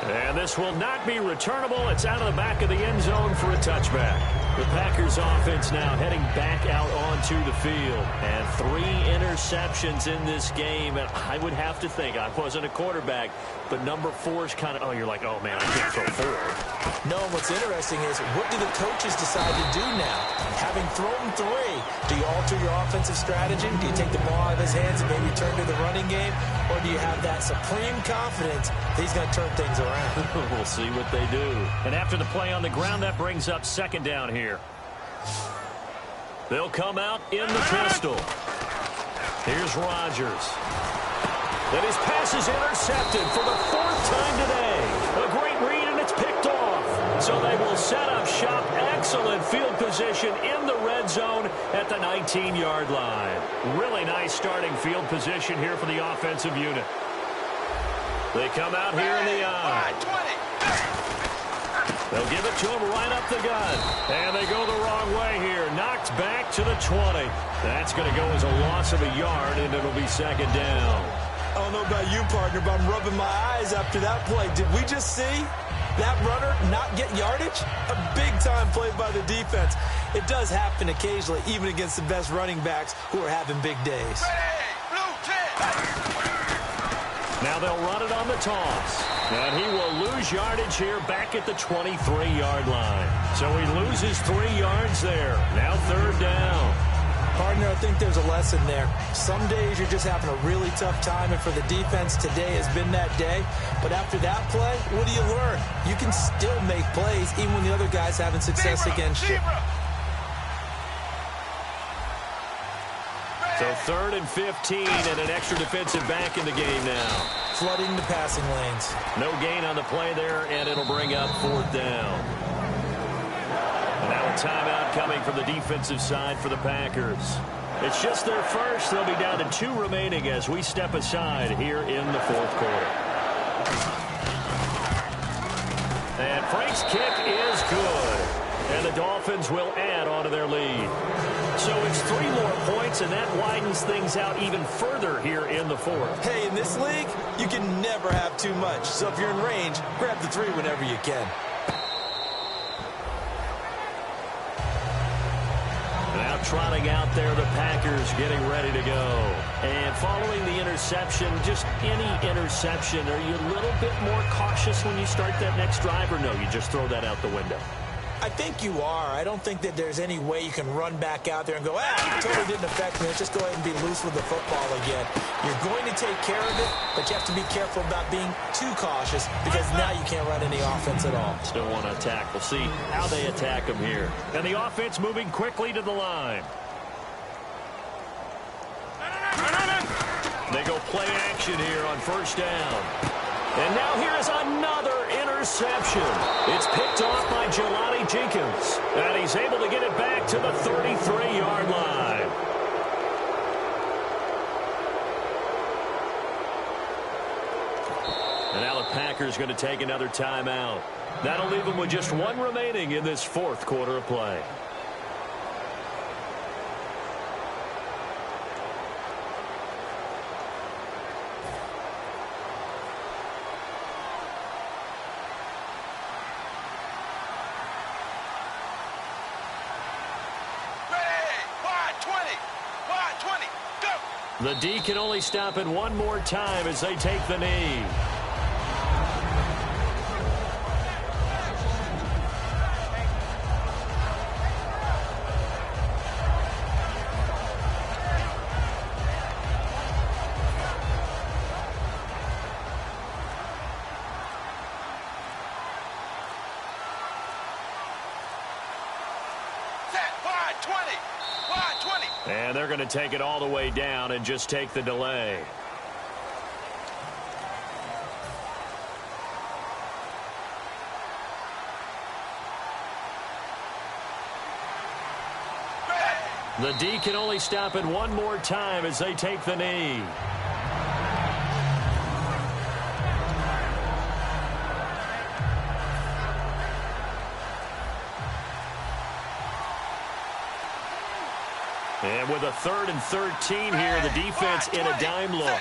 And this will not be returnable. It's out of the back of the end zone for a touchback. The Packers offense now heading back out onto the field. And 3 interceptions in this game. And I would have to think, I wasn't a quarterback, but number 4 is kind of, oh, you're like, oh, man, I can't throw 4. No, what's interesting is what do the coaches decide to do now? Having thrown 3, do you alter your offensive strategy? Do you take the ball out of his hands and maybe turn to the running game? Or do you have that supreme confidence that he's going to turn things around? We'll see what they do. And after the play on the ground, that brings up 2nd down here. They'll come out in the pistol. Here's Rodgers. And his pass is intercepted for the 4th time today. A great read, and it's picked off. So they will set up shop. Excellent field position in the red zone at the 19-yard line. Really nice starting field position here for the offensive unit. They come out here in the eye. They'll give it to him right up the gut. And they go the wrong way here. Knocked back to the 20. That's going to go as a loss of a yard, and it'll be 2nd down. I don't know about you, partner, but I'm rubbing my eyes after that play. Did we just see that runner not get yardage? A big-time play by the defense. It does happen occasionally, even against the best running backs who are having big days. Now they'll run it on the toss. And he will lose yardage here back at the 23-yard line. So he loses 3 yards there. Now 3rd down. Partner, I think there's a lesson there. Some days you're just having a really tough time, and for the defense, today has been that day. But after that play, what do you learn? You can still make plays even when the other guy's having success against you. So 3rd and 15 and an extra defensive back in the game now. Flooding the passing lanes. No gain on the play there, and it'll bring up 4th down. And now a timeout coming from the defensive side for the Packers. It's just their first. They'll be down to 2 remaining as we step aside here in the 4th quarter. And Frank's kick is good. And the Dolphins will add on to their lead. So it's 3 more points, and that widens things out even further here in the fourth. Hey, in this league, you can never have too much. So if you're in range, grab the 3 whenever you can. Now trotting out there, the Packers getting ready to go. And following the interception, just any interception, are you a little bit more cautious when you start that next drive, or no, you just throw that out the window? I think you are. I don't think that there's any way you can run back out there and go, it totally didn't affect me. Let's just go ahead and be loose with the football again. You're going to take care of it, but you have to be careful about being too cautious because now you can't run any offense at all. Still want to attack. We'll see how they attack them here. And the offense moving quickly to the line. They go play action here on first down. And now here's another interception. It's picked off by Jelani Jenkins. And he's able to get it back to the 33-yard line. And now the Packers going to take another timeout. That'll leave them with just 1 remaining in this fourth quarter of play. The D can only stop it 1 more time as they take the knee. And they're going to take it all the way down and just take the delay. The D can only stop it 1 more time as they take the knee. And with a 3rd and 13 here, the defense in a dime look.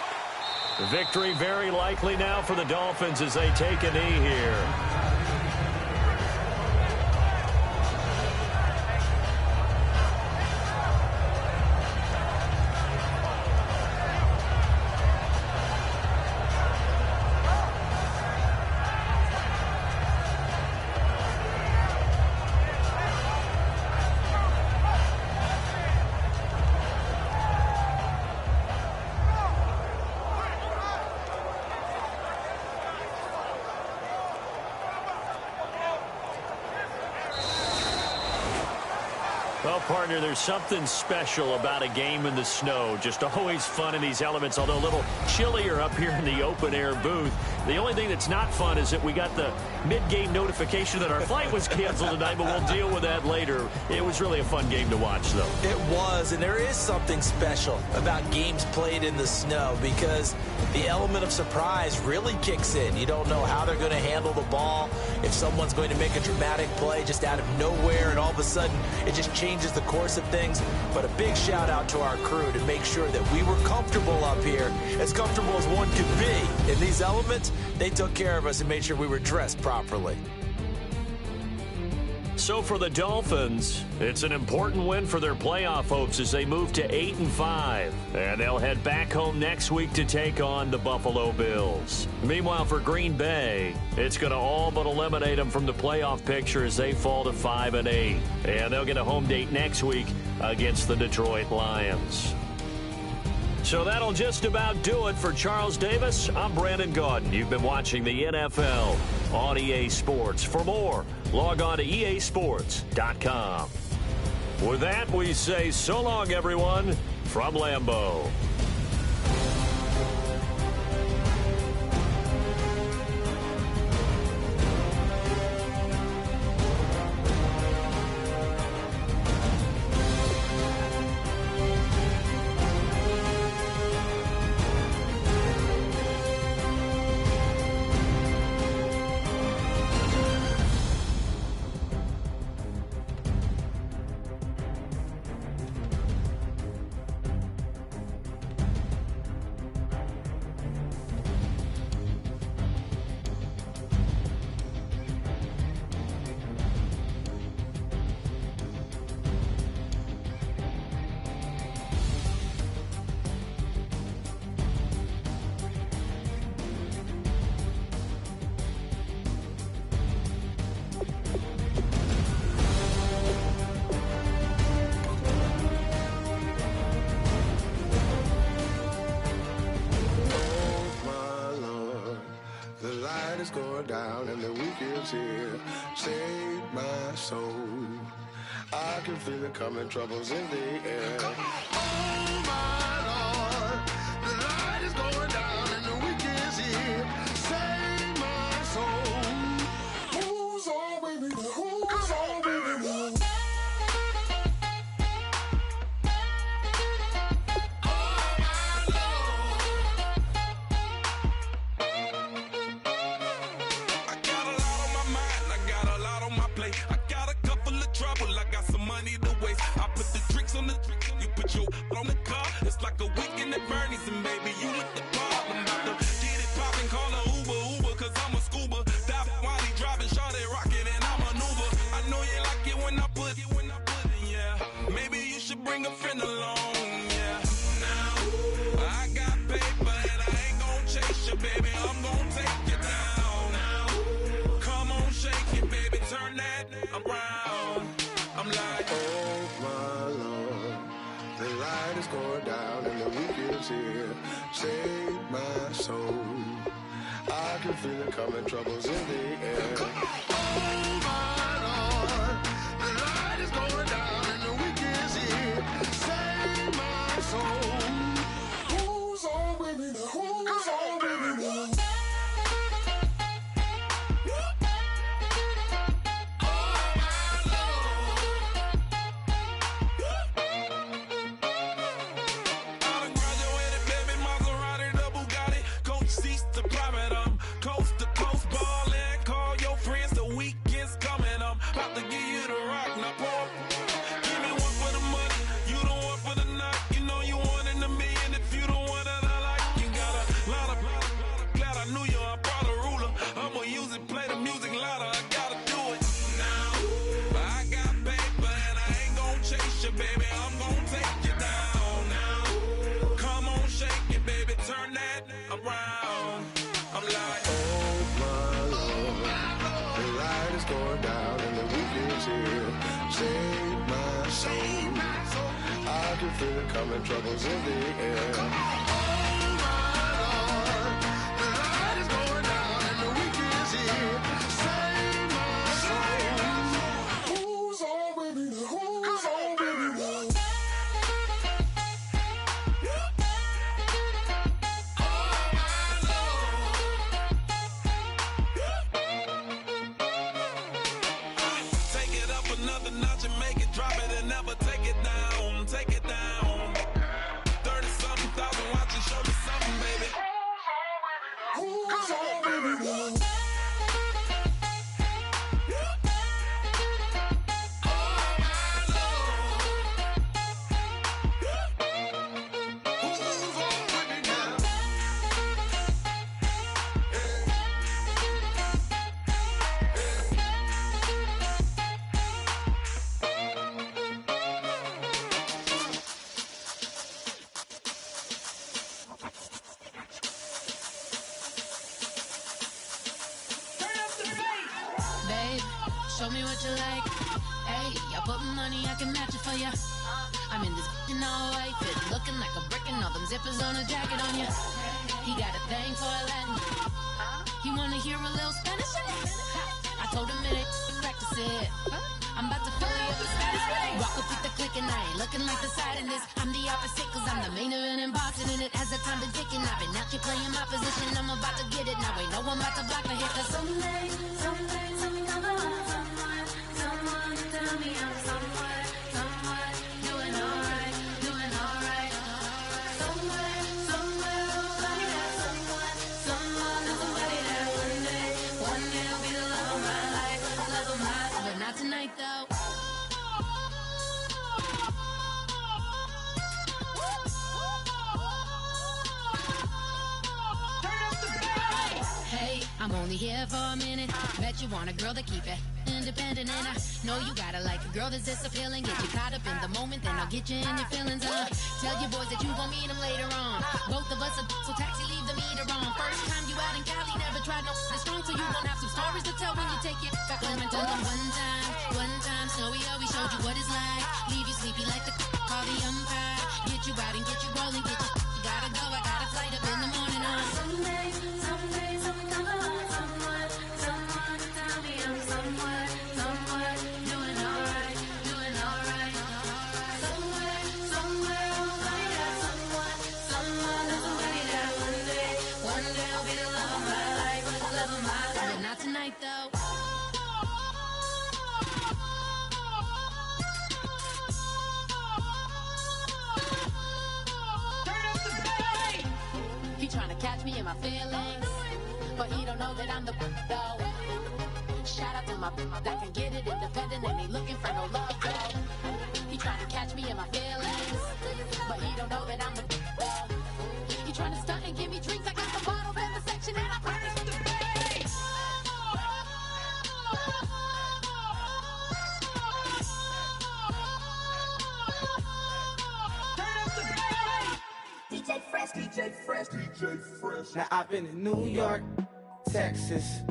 Victory very likely now for the Dolphins as they take a knee here. Well, partner, there's something special about a game in the snow. Just always fun in these elements, although a little chillier up here in the open-air booth. The only thing that's not fun is that we got the mid-game notification that our flight was canceled tonight, but we'll deal with that later. It was really a fun game to watch, though. It was, and there is something special about games played in the snow because the element of surprise really kicks in. You don't know how they're going to handle the ball, if someone's going to make a dramatic play just out of nowhere, and all of a sudden it just changes the course of things. But a big shout out to our crew to make sure that we were comfortable up here, as comfortable as one could be. In these elements, they took care of us and made sure we were dressed properly. So for the Dolphins, it's an important win for their playoff hopes as they move to 8-5. And they'll head back home next week to take on the Buffalo Bills. Meanwhile, for Green Bay, it's going to all but eliminate them from the playoff picture as they fall to 5-8. And they'll get a home date next week against the Detroit Lions. So that'll just about do it for Charles Davis. I'm Brandon Gaudin. You've been watching the NFL on EA Sports. For more, log on to easports.com. With that, we say so long, everyone, from Lambeau. weekend's here. Save my soul. I can feel it coming, troubles in the air. Oh my Lord, the light is going down and the weekend's here. Save my soul. Who's on with me? Who's on with me? On the you put your on the car. It's like a weekend at Bernie's, and baby, you look the part. I'm about to get it poppin', call a Uber, cause I'm a scuba. Dive while he driving, shawty rocket, and I maneuver. I know you like it when I put it, yeah. Maybe you should bring a friend along, yeah. Now, I got paper, and I ain't gon' chase you, baby. I'm gon' take you down. Now, come on, shake it, baby, turn that around. I'm like, oh my Lord, the light is going down and the weekend's here. Save my soul. I can feel it coming, troubles in the air. Oh my Lord, the light is going down and the weekend's here. Save my soul. Who's on with me? Who's on with me? Save my soul. I can feel it coming, troubles in the air. Oh my Lord, the light is going down and the weekend's here. Save my soul. Who's on with me? Who's on with me? another notch and make it drop it and never take it down. Take it down. 30-something thousand watching, show me something, baby. Who's on, baby? Show me what you like. Hey, I put money, I can match it for ya. I'm in this in all white fit, looking like a brick and all them zippers on a jacket on ya. He got a thing for a Latin. He wanna hear a little Spanish? I told him it ain't practice it. I'm about to fill you up the status. Rock up with the click and I ain't looking like the side in this. I'm the opposite cause I'm the main event in boxing and it has a time to ticking. I've been out here playing my position, I'm about to get it. Now ain't no one about to block the hit cause someday, something come along. Someone tell me I'm somewhere, doing alright, doing alright. Somewhere, somebody that someone is somebody that one day will be the love of my life, but not tonight though. Hey, I'm only here for a minute. Bet you want a girl to keep it independent, and I know you gotta like a girl that's this appealing. Get you caught up in the moment, then I'll get you in your feelings. Tell your boys that you gon' meet them later on. Both of us are so taxi, leave the meter on. First time you out in Cali, never tried no this strong, so you gon' have some stories to tell when you take it back home and tell them one time, Snowy always showed you what it's like. Leave you sleepy like the call the umpire. Get you out and get you rolling, get you gotta go. I got a flight up in the morning on someday, something come along. Someone to tell me catch me in my feelings, but he don't know that I'm the though. Shout out to my that can get it independent and ain't looking for no love though. He trying to catch me in my feelings, but he don't know that I'm the though. He trying to stunt and give me drinks. I got the bottles in the section and I promise to pay. Now I've been in New York, Texas,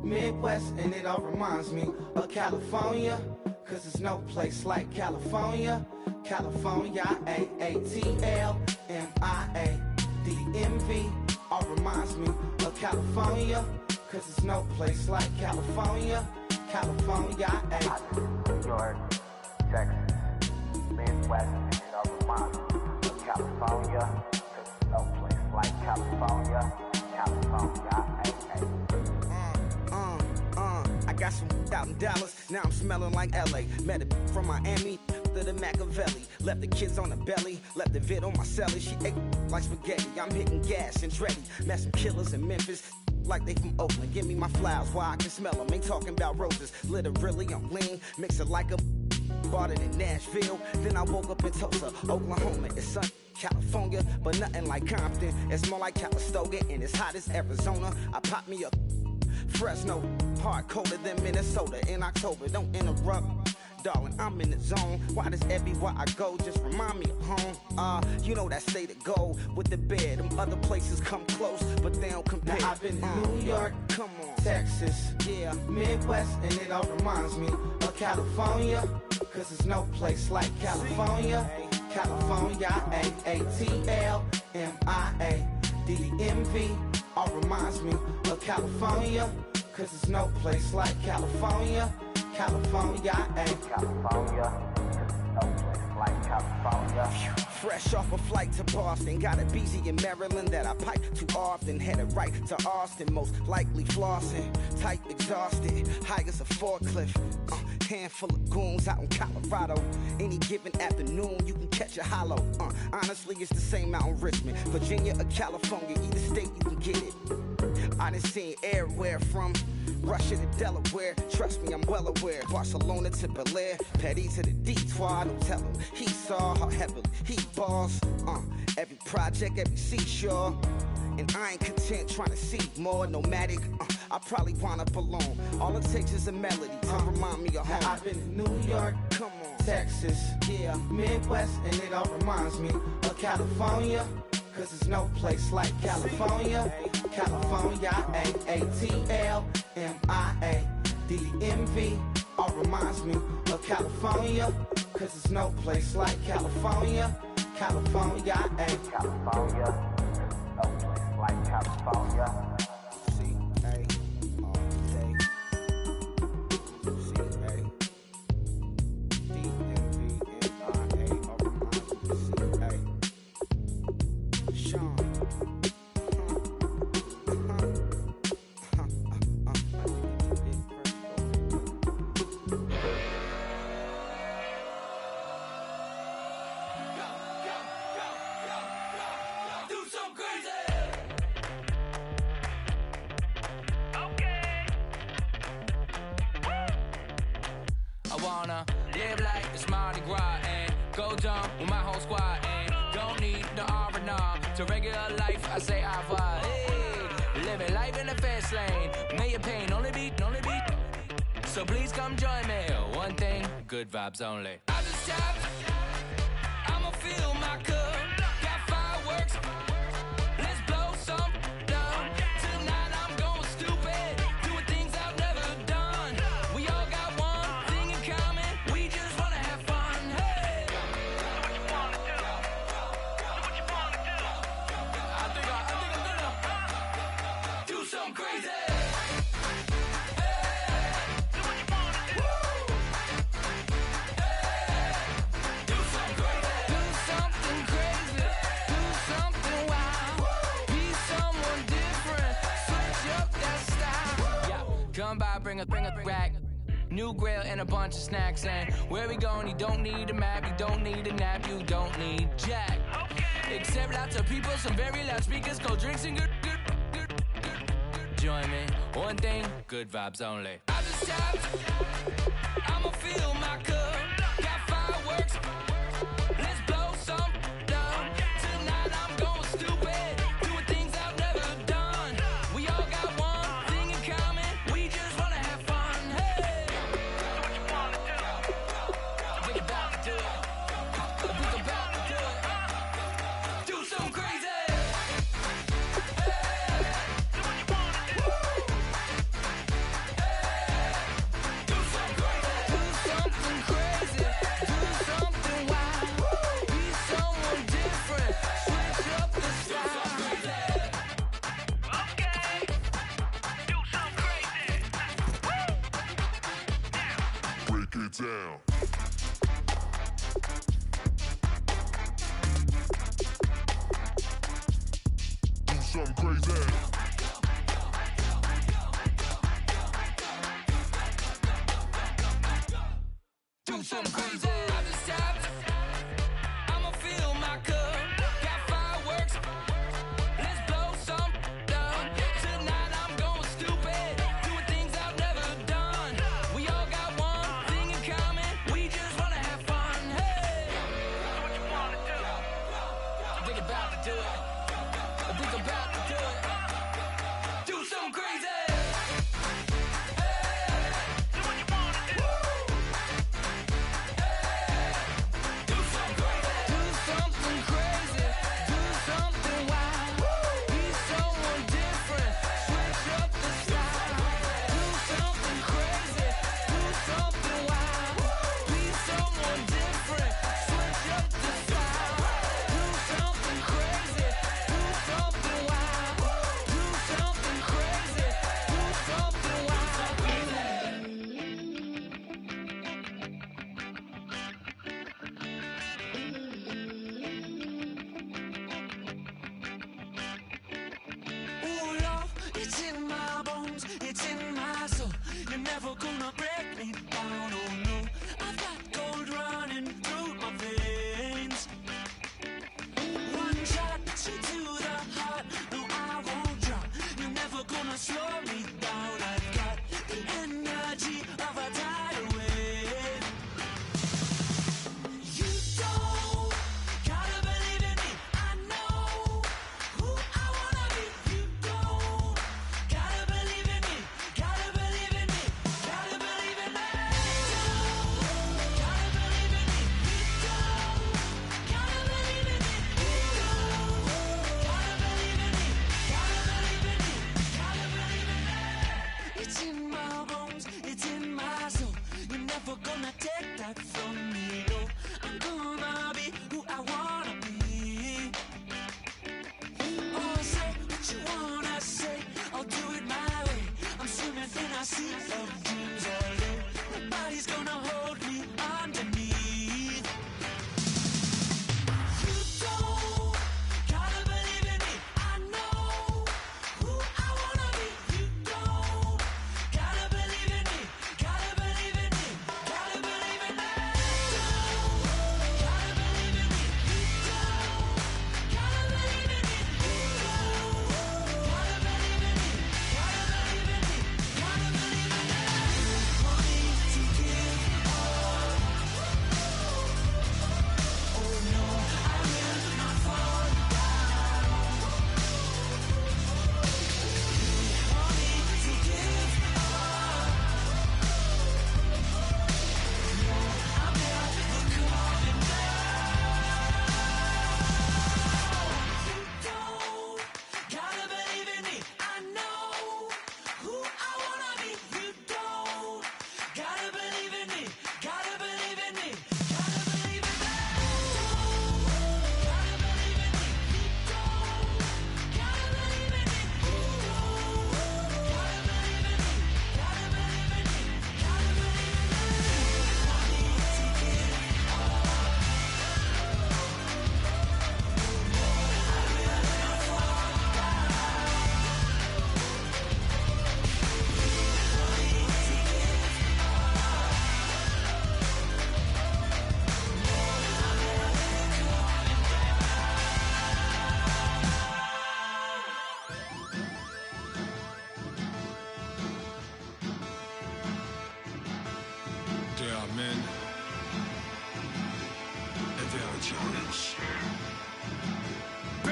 Midwest, and it all reminds me of California, cause there's no place like California. California, AATLMIADMV, all reminds me of California, cause there's no place like California. California, New York, Texas, Midwest, and it all reminds me of California, cause there's no place like California. California, I got some out in Dallas, now I'm smelling like LA. Met a from Miami to the Machiavelli. Left the kids on the belly, left the vid on my celly. She ate like spaghetti, I'm hitting gas and Dreddy. Met some killers in Memphis, like they from Oakland. Give me my flowers while I can smell them. Ain't talking about roses, literally I'm lean. Mix it like a bought it in Nashville. Then I woke up in Tulsa, Oklahoma. It's sun, California, but nothing like Compton. It's more like Calistoga and it's hot as Arizona. I pop me a Fresno, hard colder than Minnesota in October. Don't interrupt, darling, I'm in the zone. Why does everywhere I go just remind me of home? You know that state of gold with the bed. Them other places come close, but they don't compare. Now I've been in New York, come on, Texas, yeah, Midwest, and it all reminds me of California, cause there's no place like California. California, AATLMIADMV, all reminds me of California, cause there's no place like California. California, California, no place like California. Fresh off a flight to Boston, got a BZ in Maryland that I pipe too often. Headed right to Austin, most likely flossing. Tight, exhausted, high as a forklift. Handful of goons out in Colorado. Any given afternoon, you can catch a hollow. Honestly, it's the same out in Richmond, Virginia or California. Either state, you can get it. I done seen everywhere from Russia to Delaware. Trust me, I'm well aware. Barcelona to Bel Air, Petty to the Detroit. Don't tell him he saw how heavily he balls. Every project, every seashore. And I ain't content trying to see more nomadic. I probably wind up alone. All it takes is a melody to remind me of home. Now I've been in New York, come on, Texas, yeah, Midwest, and it all reminds me of California, cause there's no place like California. California, AATLMIADMV, all reminds me of California, cause there's no place like California. California, California, no place like California. Live like it's Mardi Gras and go dumb with my whole squad and don't need the R&R to regular life. I say au revoir. Hey, living life in the fast lane. May your pain only beat. So please come join me. One thing, good vibes only. I just tap. I'ma fill my cup. Got fireworks. Let's blow some down. Tonight I'm going stupid. Doing things I've never done. We all got one thing in common. We just wanna have fun. Hey. Do what you wanna do. Do what you wanna do. I think I'm gonna do something crazy. Come by, bring a rack. New grill and a bunch of snacks. And where we going, you don't need a map, you don't need a nap, you don't need jack. Except lots of people, some very loud speakers, cold drinks and good join me. One thing, good vibes only. I just tapped, I'ma fill my cup. Got fireworks, let's blow some down. Tonight I'm going stupid, doing things I've never done. We all got one thing in common, we just wanna have fun. Hey, what you wanna do? We about to do it. We about to do it. Do something crazy. Down. Do something crazy. Do something crazy. I just tapped, I'ma fill my cup. Got fireworks, let's blow some down. Tonight I'm going stupid, doing things I've never done. We all got one thing in common, we just wanna have fun. Hey, what you wanna do? I think about to do it. I think about to do it. Do something crazy.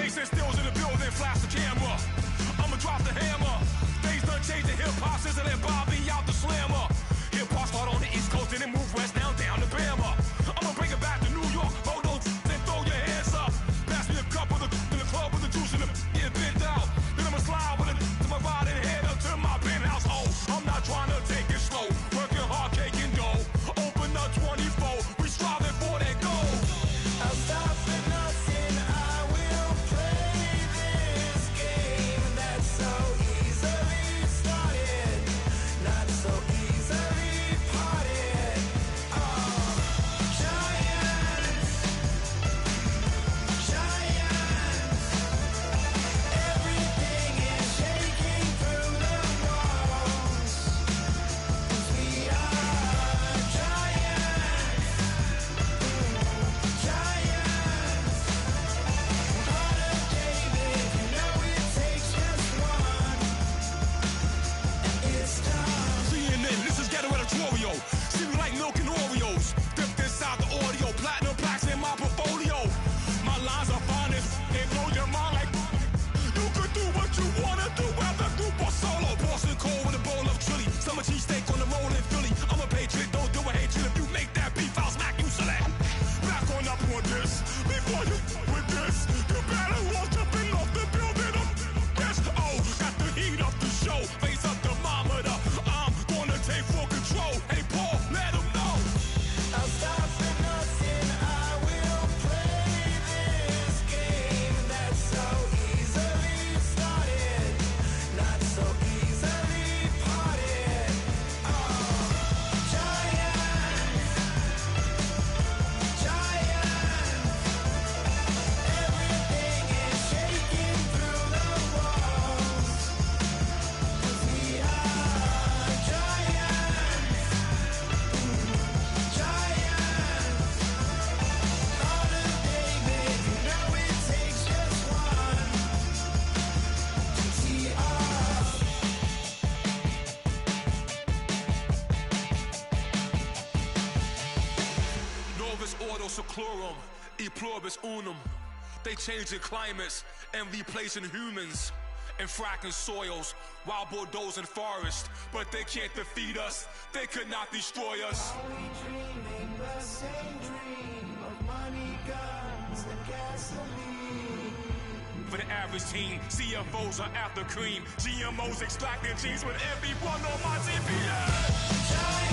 Jason Stills in the building, flash the camera. I'ma drop the hammer. Things done changed the hip-hop since I let Bobby out the slammer. Hip-hop start on the East Coast and then move west down to Bama. I'ma bring it back to New York, hold those and throw your hands up. Pass me a cup of the in the club with the juice in the get bent out. Then I'ma slide with it to my ride and head up to my penthouse. Oh, I'm not trying to take it slow, working hard, caking dough. Open up 24, we striving for that goal. I'll stop at nothing, I will play this game that's so easily started, not so easily parted. Oh, giants, everything is shaking through the walls. 'Cause we are giants. Heart of David, you know it takes just one, and it's done. CNN, this is ghetto editorial. See me like milk and Oreos. Dipped inside the audio, platinum plaques in my portfolio. My lines are fine as they blow your mind like you could do what you wanna do, whether group or solo. Boston cold with a bowl of chili. Summer cheesesteak on the roll in Philly. I'm a patriot, don't do a hatred. If you make that beef, I'll smack you silly. Back on up on this. Before you with this, you better walk up and off the building up. Yes, oh, got the heat up the show. Face up the thermometer. I'm gonna take full control. Hey, Paul, let him know. I'll stop at nothing, I will play this game that's so easily started, not so easily parted. Oh, giants, everything is shaking through the walls. 'Cause we are giants. Heart of David, you know it takes just one to tee off. Novus ordo seclorum, e pluribus unum. They changing climates and replacing humans and fracking soils, wild bulldozing forests. But they can't defeat us, they could not destroy us. Are we dreaming the same dream of money, guns, and gasoline? For the average team, CFOs are after cream. GMOs extracting genes with everyone on my TPS. Giants.